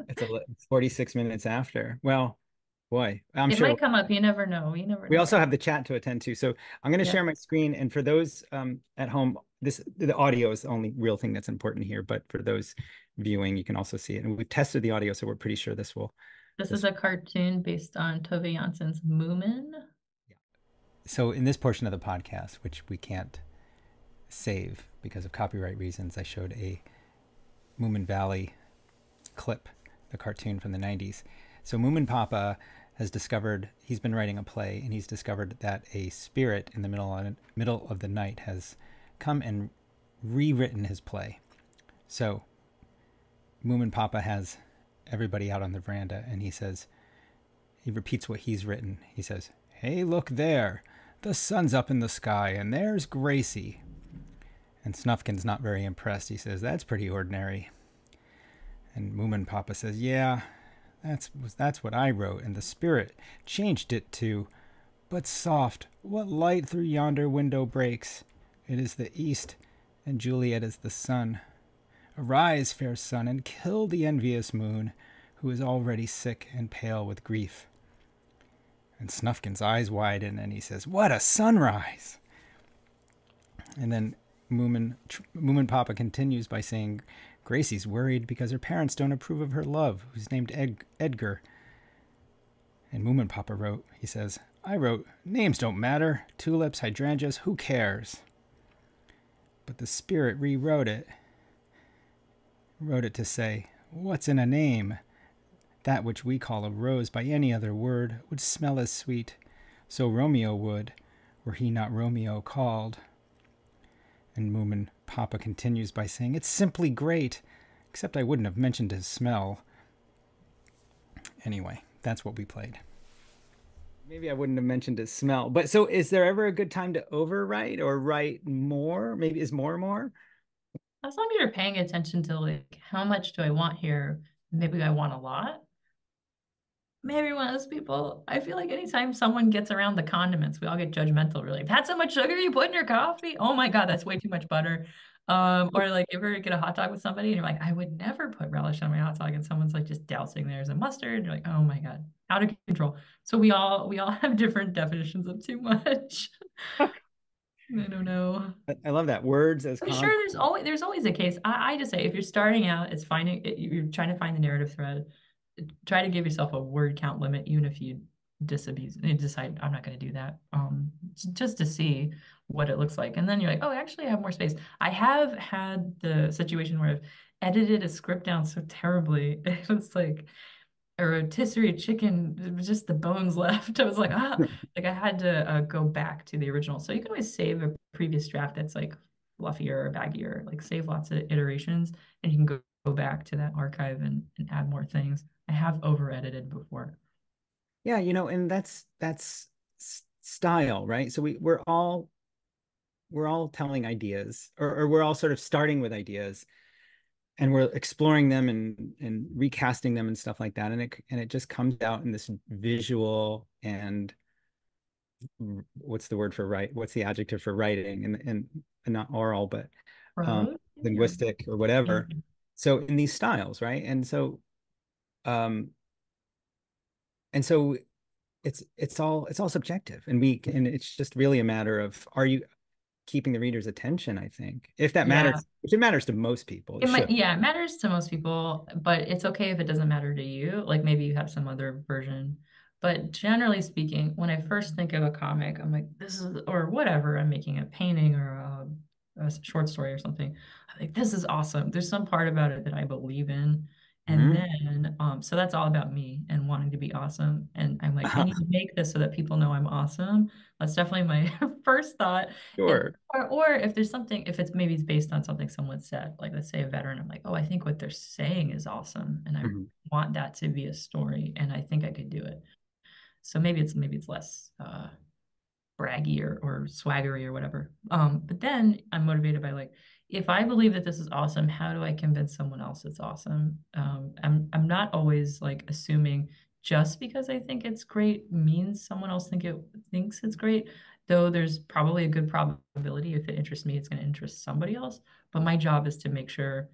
It's 46 minutes after. Well, boy, I'm It sure might come up. You never know. You never we also know. have the chat to attend to. So I'm going to Yeah. share my screen. And for those at home, the audio is the only real thing that's important here. But for those viewing, you can also see it. And we've tested the audio, so we're pretty sure This is this. a cartoon based on Tove Jansson's Moomin. Yeah. So in this portion of the podcast, which we can't save because of copyright reasons, I showed a Moomin Valley clip, the cartoon from the 90s. So Moomin Papa has discovered, he's been writing a play, and he's discovered that a spirit in the middle of the night has come and rewritten his play. So Moomin Papa has everybody out on the veranda, and he repeats what he's written. He says, hey, look there. The sun's up in the sky, and there's Gracie. And Snufkin's not very impressed. He says, that's pretty ordinary. And Moomin Papa says, yeah, that's what I wrote. And the spirit changed it to, but soft, what light through yonder window breaks? It is the east, and Juliet is the sun. Arise, fair sun, and kill the envious moon, who is already sick and pale with grief. And Snufkin's eyes widen, and he says, what a sunrise! And then Moomin Papa continues by saying, Gracie's worried because her parents don't approve of her love, who's named Edgar. And Moomin Papa wrote, he says, I wrote, names don't matter, tulips, hydrangeas, who cares? But the spirit wrote it to say, what's in a name? That which we call a rose by any other word would smell as sweet, so Romeo would, were he not Romeo called. And Moomin Papa continues by saying, it's simply great, except I wouldn't have mentioned his smell. Anyway, that's what we played. Maybe I wouldn't have mentioned his smell. But so is there ever a good time to overwrite or write more? Maybe is more? As long as you're paying attention to like how much do I want here? Maybe I want a lot. Maybe one of those people. I feel like anytime someone gets around the condiments, we all get judgmental. We're like, that's how much sugar you put in your coffee? Oh my God, that's way too much butter. Or like you ever get a hot dog with somebody and you're like, I would never put relish on my hot dog, and someone's like just dousing theirs in mustard. And you're like, oh my God, out of control. So we all have different definitions of too much. I don't know. I love that. Words as I'm sure con. there's always a case. I just say if you're starting out, it's finding you're trying to find the narrative thread. Try to give yourself a word count limit, even if you disabuse and decide I'm not going to do that. Just to see what it looks like, and then you're like, oh, actually, I have more space. I have had the situation where I've edited a script down so terribly. It was like a rotisserie chicken, it was just the bones left. I was like, like I had to go back to the original. So you can always save a previous draft that's like fluffier or baggier, like save lots of iterations, and you can go go back to that archive and add more things. I have over edited before. Yeah, and that's style, right? So we're all telling ideas, or we're all sort of starting with ideas, and we're exploring them and recasting them and stuff like that, and it just comes out in this visual and what's the word for write? What's the adjective for writing? And not oral, but um, Prose or linguistic or yeah, whatever. So in these styles, right? Um, and so it's all subjective, and it's just really a matter of, are you keeping the reader's attention, I think, if that yeah. matters, which it matters to most people, it It might, should. yeah, it matters to most people, but it's okay if it doesn't matter to you. Like maybe you have some other version. But generally speaking, when I first think of a comic, I'm like, this is, or whatever, I'm making a painting or a short story or something. I'm like, this is awesome. There's some part about it that I believe in. And Mhm. then, so that's all about me and wanting to be awesome. And I'm like, I need to make this so that people know I'm awesome. That's definitely my first thought. And Sure. or if there's something, if it's maybe it's based on something someone said, like let's say a veteran, I'm like, oh, I think what they're saying is awesome, and I Mhm. want that to be a story, and I think I could do it. So maybe it's less braggy or swaggery or whatever. But then I'm motivated by like, if I believe that this is awesome, how do I convince someone else it's awesome? I'm not always like assuming just because I think it's great means someone else thinks it's great. Though there's probably a good probability if it interests me, it's going to interest somebody else. But my job is to make sure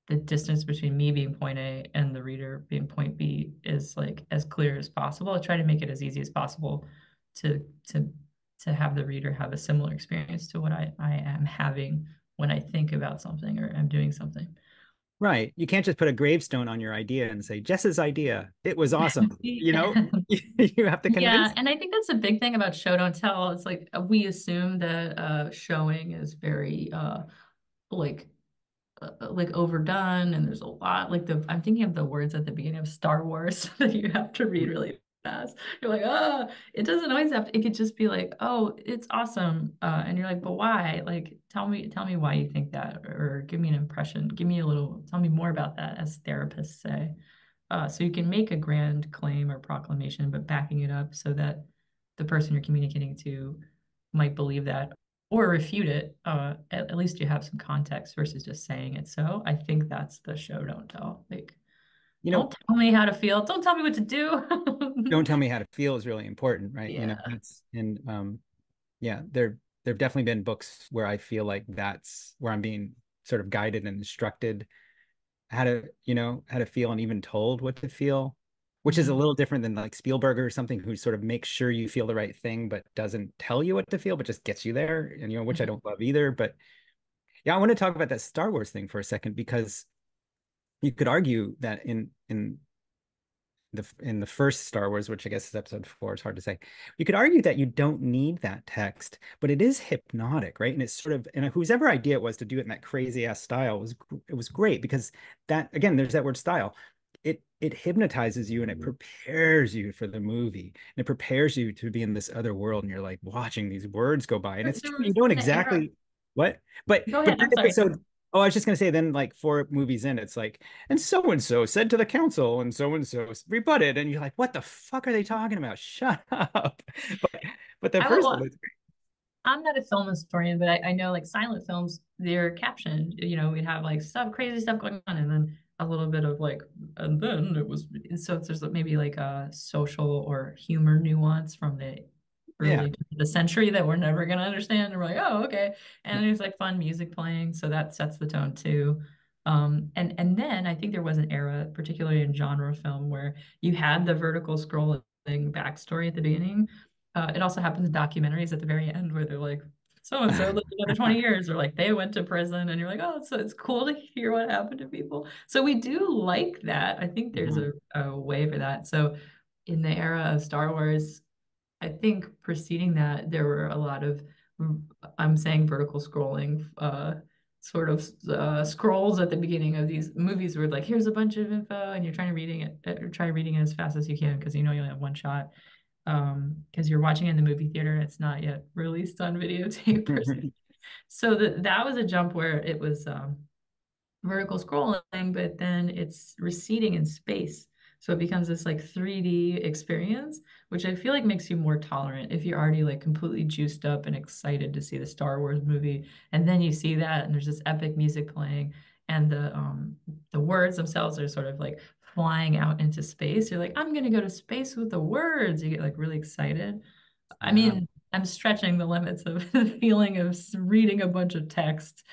the distance between me being point A and the reader being point B is like as clear as possible. I try to make it as easy as possible to to to have the reader have a similar experience to what I am having when I think about something or I'm doing something. Right. You can't just put a gravestone on your idea and say, Jess's idea. It was awesome. You have to Yeah, convince. and I think that's a big thing about show don't tell. It's like we assume that showing is very like like overdone and there's a lot like the I'm thinking of the words at the beginning of Star Wars that you have to read really fast. You're like, oh, it doesn't always have to, it could just be like, oh, it's awesome. And you're like, but why? Like, tell me why you think that, or give me an impression, give me a little, tell me more about that, as therapists say. So you can make a grand claim or proclamation, but backing it up so that the person you're communicating to might believe that or refute it. At least you have some context versus just saying it. So I think that's the show don't tell. Like, You know, don't tell me how to feel. Don't tell me what to do. don't tell me how to feel is really important, right? Yeah. That's and yeah, there've definitely been books where I feel like that's where I'm being sort of guided and instructed how to feel and even told what to feel, which is a Mhm. little different than like Spielberg or something, who sort of makes sure you feel the right thing but doesn't tell you what to feel, but just gets you there, and which I Mhm. don't love either. But yeah, I want to talk about that Star Wars thing for a second, because you could argue that in the first Star Wars, which I guess is episode 4, it's hard to say. You could argue that you don't need that text, but it is hypnotic, right? And it's sort of, and whosever idea it was to do it in that crazy ass style it was great, because that, again, there's that word style. It hypnotizes you and it prepares you for the movie, and it prepares you to be in this other world, and you're like watching these words go by, and it's There true, you was don't an era. exactly what, but Go but ahead. that I'm sorry. episode. Oh, I was just gonna say, then like 4 movies in, it's like, and so said to the council, and so rebutted, and you're like, what the fuck are they talking about? Shut up. But but the I will. first Well, one is I'm not a film historian, but I know like silent films, they're captioned. We'd have like stuff, crazy stuff going on, and then a little bit of like, and then it was. So there's maybe like a social or humor nuance from the yeah. early the century that we're never gonna understand. And we're like, oh, okay. And there's like fun music playing, so that sets the tone too. And then I think there was an era, particularly in genre film, where you had the vertical scrolling backstory at the beginning. It also happens in documentaries at the very end where they're like, so and so lived another 20 years, or like they went to prison, and you're like, oh, so it's cool to hear what happened to people. So we do like that. I think there's Mhm. a way for that. So in the era of Star Wars, I think preceding that, there were a lot of, I'm saying vertical scrolling, sort of scrolls at the beginning of these movies where like, here's a bunch of info, and you're trying to reading it, or try reading it as fast as you can because you know you only have one shot because you're watching in the movie theater and it's not yet released on videotape. So that was a jump where it was vertical scrolling, but then it's receding in space. So it becomes this like 3D experience, which I feel like makes you more tolerant if you're already like completely juiced up and excited to see the Star Wars movie. And then you see that and there's this epic music playing and the words themselves are sort of like flying out into space. You're like, I'm gonna go to space with the words. You get like really excited. I Yeah. mean, I'm stretching the limits of the feeling of reading a bunch of text,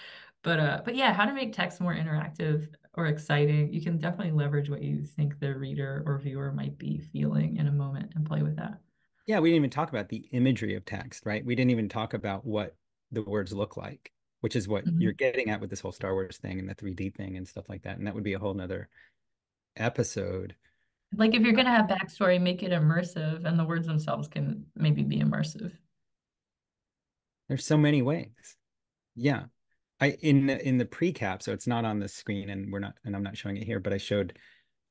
but yeah, how to make text more interactive or exciting. You can definitely leverage what you think the reader or viewer might be feeling in a moment and play with that. Yeah, we didn't even talk about the imagery of text, right? We didn't even talk about what the words look like, which is what you're Mhm. getting at with this whole Star Wars thing and the 3D thing and stuff like that. And that would be a whole nother episode. Like if you're gonna have backstory, make it immersive, and the words themselves can maybe be immersive. There's so many ways. Yeah. I in the pre-cap, so it's not on the screen and we're not and I'm not showing it here, but I showed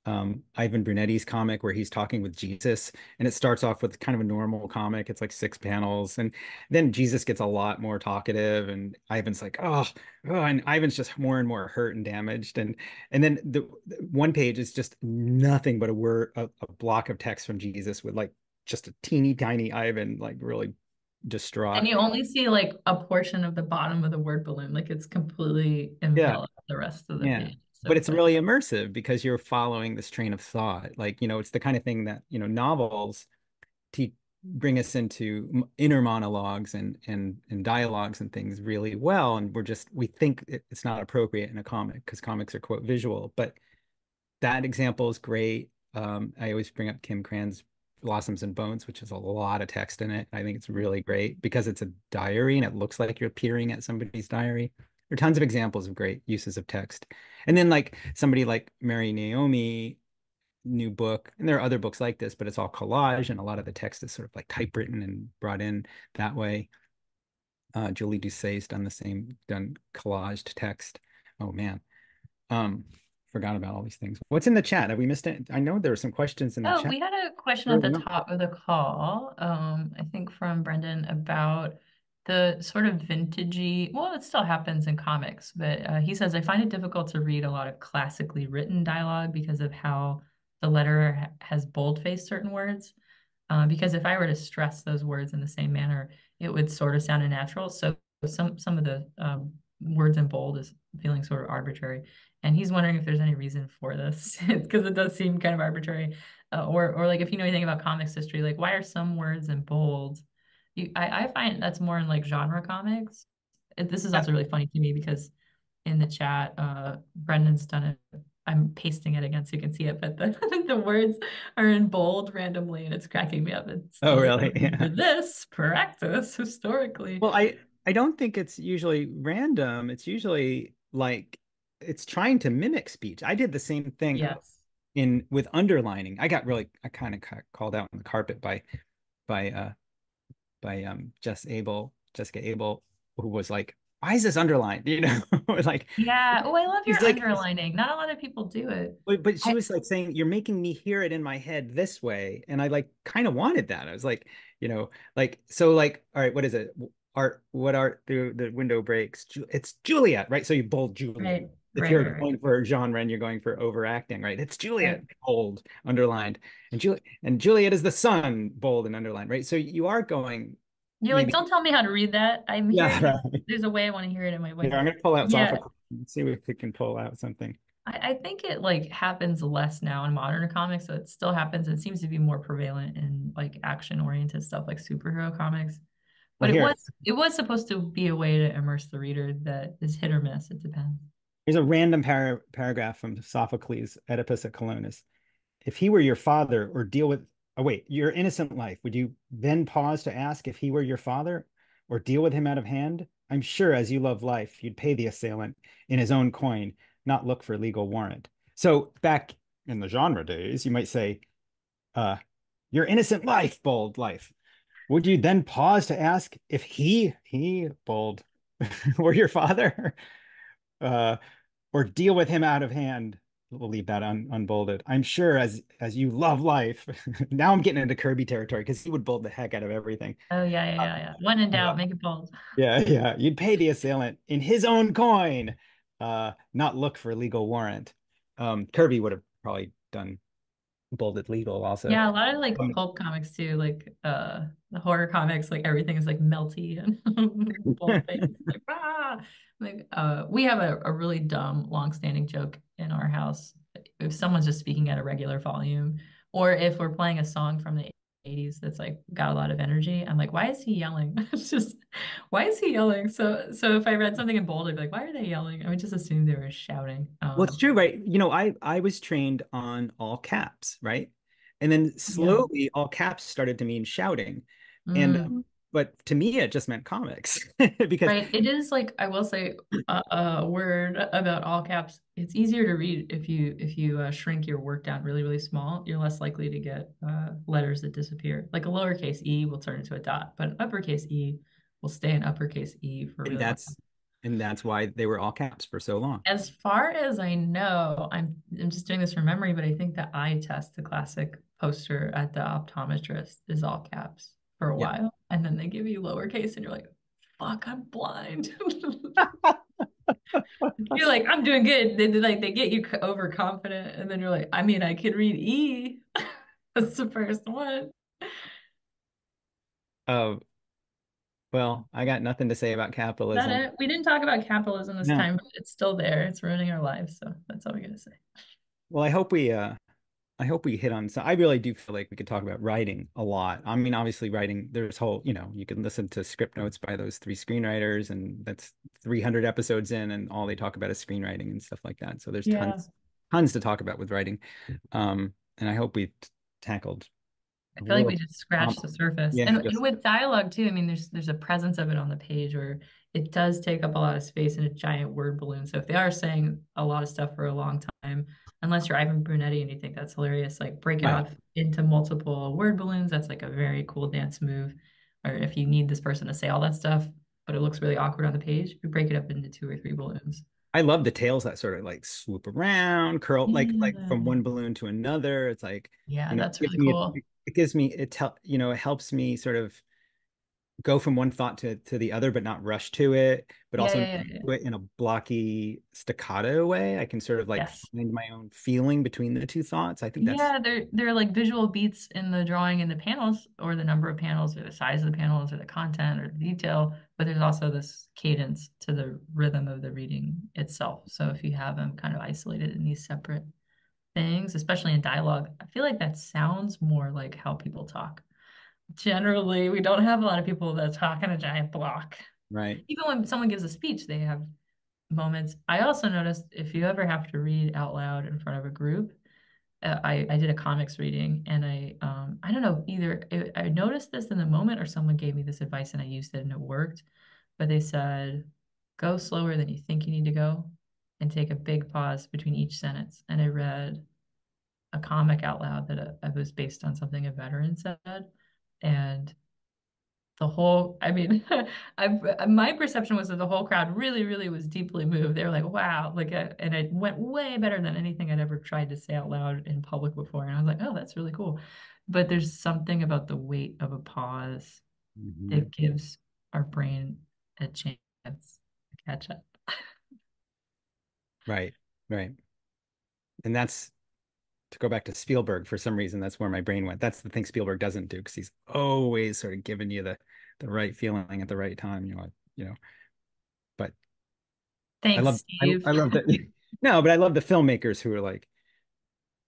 Ivan Brunetti's comic where he's talking with Jesus, and it starts off with kind of a normal comic. It's like 6 panels, and then Jesus gets a lot more talkative, and Ivan's like, oh, and Ivan's just more and more hurt and damaged, and then the one page is just nothing but a word, a block of text from Jesus with like just a teeny tiny Ivan like really And distraught. you only see like a portion of the bottom of the word balloon, like it's completely Yeah. enveloped the rest of the Yeah. page. But So it's funny. really immersive because you're following this train of thought. Like, it's the kind of thing that, novels te bring us into inner monologues and dialogues and things really well. And we think it's not appropriate in a comic because comics are quote visual, but that example is great. I always bring up Kim Cran's Blossoms and Bones, which has a lot of text in it. I think it's really great because it's a diary and it looks like you're peering at somebody's diary. There are tons of examples of great uses of text. And then like somebody like Mary Naomi, new book, and there are other books like this, but it's all collage and a lot of the text is sort of like typewritten and brought in that way. Julie Doucet's done the same, done collaged text. Oh man. Um, Forgot about all these things. What's in the chat? Have we missed it? I know there were some questions in the Oh, chat we had a question at the early on. top of the call, I think from Brendan about the sort of vintagey, well, it still happens in comics, but he says, I find it difficult to read a lot of classically written dialogue because of how the letterer has bold-faced certain words. Because if I were to stress those words in the same manner, it would sort of sound unnatural. So some of the words in bold is feeling sort of arbitrary, and he's wondering if there's any reason for this because it does seem kind of arbitrary, or like if you know anything about comics history, like why are some words in bold? I find that's more in like genre comics. This is Yeah. also really funny to me because in the chat, Brendan's done it. I'm pasting it again so you can see it, but the the words are in bold randomly, and it's cracking me up. It's Oh, those really? for Yeah. this practice historically. Well, I don't think it's usually random. It's usually like it's trying to mimic speech. I did the same thing Yes. in with underlining. I kind of got called out on the carpet by Jessica Abel, who was like, "Why is this underlined?" Like Yeah. Oh, I love he's your like, underlining. Not a lot of people do it. but she I was like saying, "You're making me hear it in my head this way," and I like kind of wanted that. I was like, like so, like, all right, what is it? Art the window breaks? It's Juliet, right? So you bold Juliet. right, If right, you're right, right, going for genre and you're going for overacting, right? It's Juliet, right. bold, underlined, and Juliet is the sun, bold and underlined, right? So you are going You're like, maybe, don't tell me how to read that. I'm yeah, hearing it. right. There's a way I want to hear it in my voice. Here, I'm gonna pull out Yeah, Sophocles and see if we can pull out something. I think it like happens less now in modern comics, so it still happens. It seems to be more prevalent in like action-oriented stuff like superhero comics. Well, But here, it was supposed to be a way to immerse the reader that is hit or miss. It depends. here's a random paragraph from Sophocles, Oedipus at Colonus. If he were your father or deal with, oh, wait, your innocent life, would you then pause to ask if he were your father or deal with him out of hand? I'm sure as you love life, you'd pay the assailant in his own coin, not look for legal warrant. So back in the genre days, you might say, uh, your innocent life, bold life. Would you then pause to ask if he, bold, were your father? Uh, or deal with him out of hand. We'll leave that unbolded. I'm sure as you love life. Now I'm getting into Kirby territory because he would bold the heck out of everything. Oh yeah, yeah, Uh, yeah, yeah. When in uh, doubt, make it bold. yeah, yeah. You'd pay the assailant in his own coin, not look for legal warrant. Kirby would have probably done bolded legal also. Yeah, a lot of like Um, pulp comics too, like the horror comics, like everything is like melty and bold face, like ah. Like we have a really dumb long-standing joke in our house. If someone's just speaking at a regular volume, or if we're playing a song from the 80s that's like got a lot of energy, I'm like, why is he yelling? It's just why is he yelling? So if I read something in bold, I'd be like, why are they yelling? I would just assume they were shouting. well, it's true, right? I was trained on all caps, right? And then Yeah. slowly all caps started to mean shouting. And Mm. but to me it just meant comics because Right. It is like I will say a word about all caps. It's easier to read if you shrink your work down really really small. You're less likely to get letters that disappear. Like a lowercase e will turn into a dot, but an uppercase e will stay an uppercase e for a and really long. that's why they were all caps for so long. As far as I know, I'm just doing this from memory, but I think the eye test, the classic poster at the optometrist, is all caps for a Yeah. while, and then they give you lowercase, and you're like, "Fuck, I'm blind." You're like, I'm doing good. They get you overconfident, and then you're like, I mean, I could read E. That's the first one. Is Uh, well, I got nothing to say about that capitalism. it? We didn't talk about capitalism this No. time, but it's still there. It's ruining our lives, so that's all we gotta say. Well, I hope we hit on so I really do feel like we could talk about writing a lot. I mean, obviously writing, there's whole, you can listen to script notes by those three screenwriters and that's 300 episodes in and all they talk about is screenwriting and stuff like that. So there's Yeah. tons to talk about with writing. And I hope we tackled I a feel like we little, just scratched the surface. yeah, And just with dialogue too, I mean, there's a presence of it on the page where it does take up a lot of space in a giant word balloon. So if they are saying a lot of stuff for a long time, unless you're Ivan Brunetti and you think that's hilarious, like break it right. off into multiple word balloons. That's like a very cool dance move. Or if you need this person to say all that stuff, but it looks really awkward on the page, you break it up into two or three balloons. I love the tails that sort of like swoop around, curl like from Yeah. one balloon to another. It's like, Yeah, it that's gives really me cool. it gives me it helps me sort of go from one thought to the other, but not rush to it, but Yeah, also yeah, not yeah, yeah. do it in a blocky staccato way. I can sort of like Yes. find my own feeling between the two thoughts. I think that's Yeah, they're like visual beats in the drawing in the panels, or the number of panels, or the size of the panels, or the content, or the detail. But there's also this cadence to the rhythm of the reading itself. So if you have them kind of isolated in these separate things, especially in dialogue, I feel like that sounds more like how people talk. Generally, we don't have a lot of people that talk in a giant block. right. Even when someone gives a speech, they have moments. I also noticed if you ever have to read out loud in front of a group, I did a comics reading and I don't know either I noticed this in the moment or someone gave me this advice and I used it and it worked. But they said go slower than you think you need to go and take a big pause between each sentence. And I read a comic out loud that was based on something a veteran said. And the whole, I mean, my perception was that the whole crowd really, really was deeply moved. They were like, wow, like, and it went way better than anything I'd ever tried to say out loud in public before. And I was like, oh, that's really cool. But there's something about the weight of a pause Mhm. that gives our brain a chance to catch up. Right. Right. And that's to go back to Spielberg for some reason. That's where my brain went. That's the thing Spielberg doesn't do because he's always sort of giving you the right feeling at the right time. But Thanks, I Steve. love that. No, but I love the filmmakers who are like,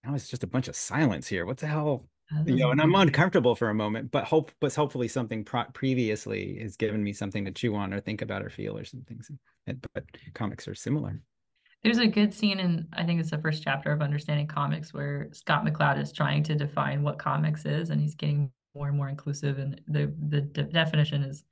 now it's just a bunch of silence here. What the hell? This is And I'm weird. uncomfortable for a moment, but hopefully something previously has given me something to chew on or think about or feel or some things. But comics are similar. There's a good scene in, I think it's the first chapter of Understanding Comics, where Scott McCloud is trying to define what comics is, and he's getting more and more inclusive, and the definition is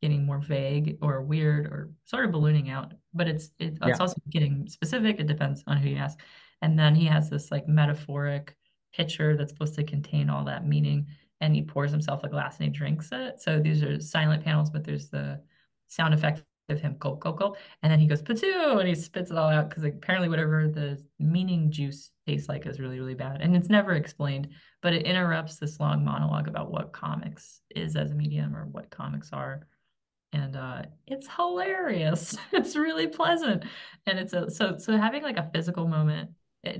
getting more vague or weird or sort of ballooning out. But it's Yeah. also getting specific. It depends on who you ask. And then he has this like metaphoric pitcher that's supposed to contain all that meaning, and he pours himself a glass and he drinks it. So these are silent panels, but there's the sound effect of him gulp gulp gulp, and then he goes patoo and he spits it all out because apparently whatever the meaning juice tastes like is really really bad, and it's never explained. But it interrupts this long monologue about what comics is as a medium or what comics are, and it's hilarious. It's really pleasant, and so having like a physical moment.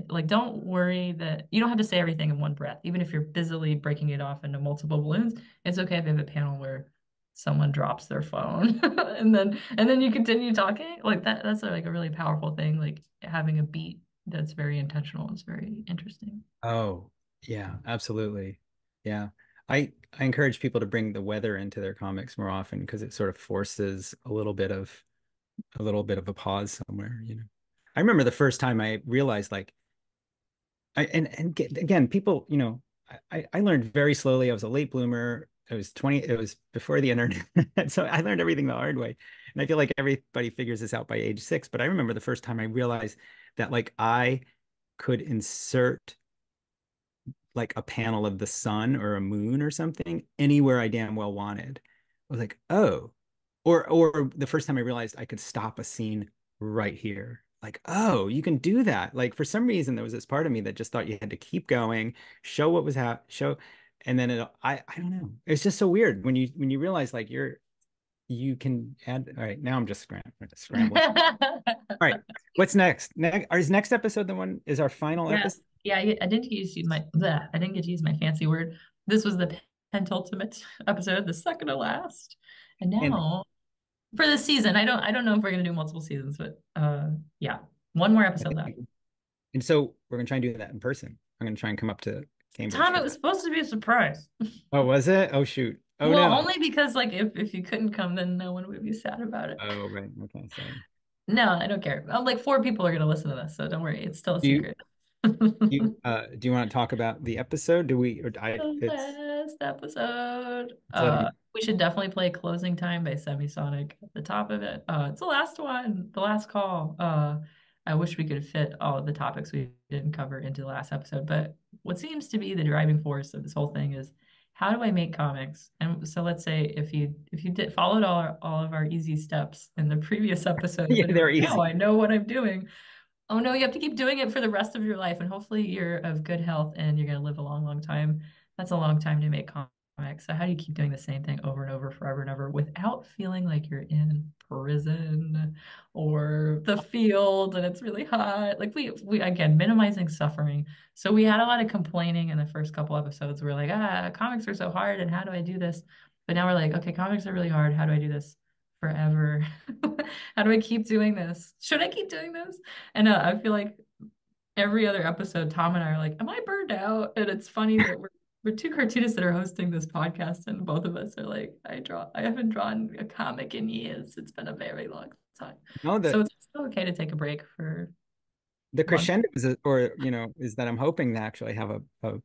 Like, don't worry that you don't have to say everything in one breath. Even if you're busily breaking it off into multiple balloons, it's okay if you have a panel where someone drops their phone and then you continue talking. Like that's like a really powerful thing. Like having a beat that's very intentional is very interesting. Oh, yeah, absolutely. Yeah. I encourage people to bring the weather into their comics more often because it sort of forces a little bit of a pause somewhere, you know. I remember the first time I realized like again, people, you know, I learned very slowly. I was a late bloomer. It was before the internet. So I learned everything the hard way. And I feel like everybody figures this out by age 6. But I remember the first time I realized that like I could insert like a panel of the sun or a moon or something anywhere I damn well wanted. I was like, oh, or the first time I realized I could stop a scene right here. Like, oh, you can do that. Like for some reason there was this part of me that just thought you had to keep going, show what was show, and then I don't know. It's just so weird when you realize like you can add. All right, now I'm just scrambling. All right, what's next? Is next episode the one is our final Yes. episode? Yeah, I didn't get to use I didn't get to use my fancy word. This was the penultimate episode, the second to last. And And now for this season, I don't know if we're gonna do multiple seasons, but yeah, one more I episode left. think And so we're gonna try and do that in person. I'm gonna try and come up to Cambridge Tom, for it was that. supposed to be a surprise. Oh, was it? Oh, shoot. Oh Well, no. only because like if you couldn't come, then no one would be sad about it. Oh, right. Okay, sorry. No, I don't care. Like 4 people are gonna listen to this, so don't worry, it's still a Do you secret. do you want to talk about the episode? Do we or I The last episode. it's 11. We should definitely play Closing Time by Semisonic at the top of it. It's the last one, the last call. I wish we could fit all of the topics we didn't cover into the last episode, but what seems to be the driving force of this whole thing is how do I make comics? And so let's say if you did followed all of our easy steps in the previous episodes, Yeah, and you're they're like, now easy. I know what I'm doing. Oh no, you have to keep doing it for the rest of your life, and hopefully you're of good health and you're going to live a long, long time. That's a long time to make comics. So how do you keep doing the same thing over and over, forever and ever, without feeling like you're in prison or the field and it's really hot? Like we again minimizing suffering. So we had a lot of complaining in the first couple episodes. We're like, comics are so hard, and how do I do this? But now we're like, okay, comics are really hard. How do I do this forever? How do I keep doing this? Should I keep doing this? And I feel like every other episode, Tom and I are like, "Am I burned out?" And it's funny that we're two cartoonists that are hosting this podcast, and both of us are like, I haven't drawn a comic in years. It's been a very long time." No, So the it's still okay to take a break for the months. crescendo is that I'm hoping to actually have an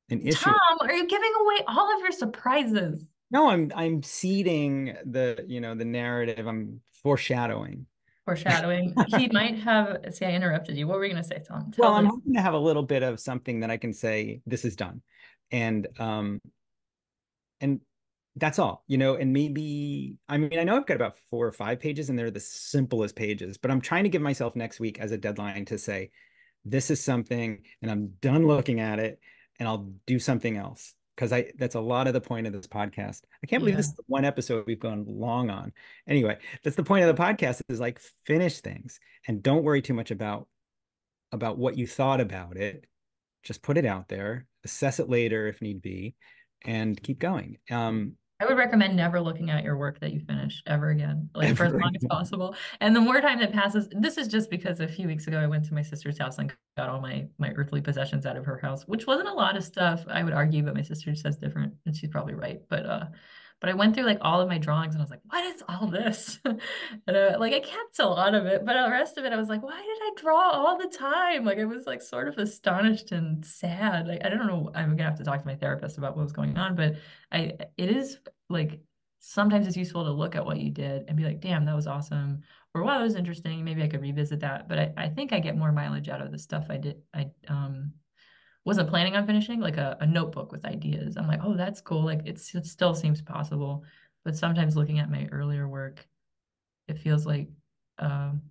issue. Tom, are you giving away all of your surprises? No, I'm seeding the narrative. I'm foreshadowing. Foreshadowing. He might have. See, I interrupted you. What were you going to say, Tom? Well, Tell I'm the. hoping to have a little bit of something that I can say, this is done. And that's all, and maybe, I mean, I know I've got about 4 or 5 pages and they're the simplest pages, but I'm trying to give myself next week as a deadline to say, this is something and I'm done looking at it and I'll do something else. Because that's a lot of the point of this podcast. I can't believe this Yeah. is the one episode we've gone long on. Anyway, that's the point of the podcast is like finish things and don't worry too much about what you thought about it. Just put it out there, assess it later if need be, and keep going. I would recommend never looking at your work that you finish ever again, like for as Ever long as again. possible. And the more time that passes, this is just because a few weeks ago I went to my sister's house and got all my earthly possessions out of her house, which wasn't a lot of stuff, I would argue, but my sister says different, and she's probably right. But I went through like all of my drawings and I was like, what is all this? And like I kept a lot of it, but the rest of it I was like, why did I draw all the time? Like I was like sort of astonished and sad. Like I don't know, I'm gonna have to talk to my therapist about what was going on, but it is like sometimes it's useful to look at what you did and be like, damn, that was awesome. Or wow, that was interesting. Maybe I could revisit that. But I think I get more mileage out of the stuff I did. I wasn't planning on finishing, like a notebook with ideas. I'm like, oh, that's cool. Like it still seems possible. But sometimes looking at my earlier work, it feels like um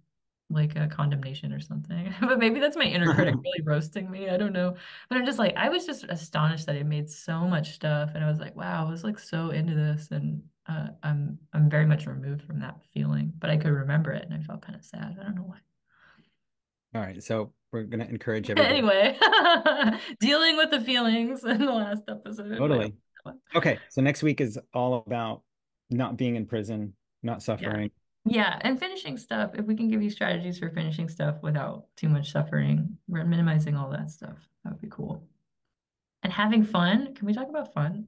like a condemnation or something. But maybe that's my inner critic really roasting me. I don't know. But I'm just like, I was just astonished that it made so much stuff. And I was like, wow, I was like so into this. And I'm very much removed from that feeling. But I could remember it and I felt kind of sad. I don't know why. All right, so we're gonna encourage everybody. Anyway, dealing with the feelings in the last episode. I Totally. Okay, so next week is all about not being in prison, not Yeah. suffering. Yeah, and finishing stuff, if we can give you strategies for finishing stuff without too much suffering, we're minimizing all that stuff. That would be cool. And having fun. Can we talk about fun?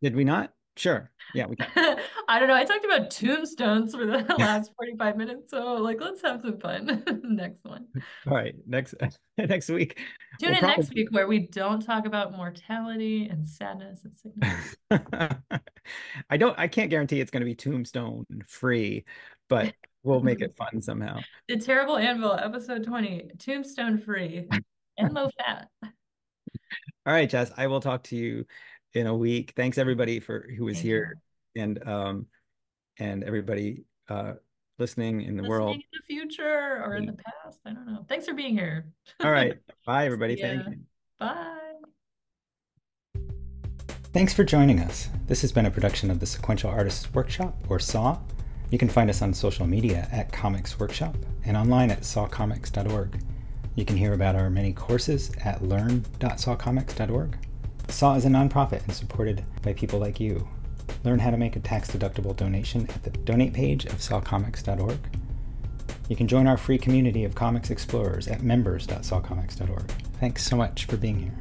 Did we not? Sure. Yeah, we can. I don't know. I talked about tombstones for the last 45 minutes, so like let's have some fun. Next one. All right, next next week. Tune We'll in probably next week where we don't talk about mortality and sadness and sickness. I can't guarantee it's going to be tombstone free, but we'll make it fun somehow. The Terrible Anvil, episode 20, tombstone free and low fat. All right, Jess, I will talk to you in a week. Thanks everybody for who was Thank you. here and everybody listening in the Listening world. in the future or in Yeah. the past. I don't know. Thanks for being here. All right. Bye everybody. Thank Yeah. you. Bye. Thanks for joining us. This has been a production of the Sequential Artists Workshop, or SAW. You can find us on social media at Comics Workshop and online at sawcomics.org. You can hear about our many courses at learn.sawcomics.org. SAW is a nonprofit and supported by people like you. Learn how to make a tax-deductible donation at the donate page of sawcomics.org. You can join our free community of comics explorers at members.sawcomics.org. Thanks so much for being here.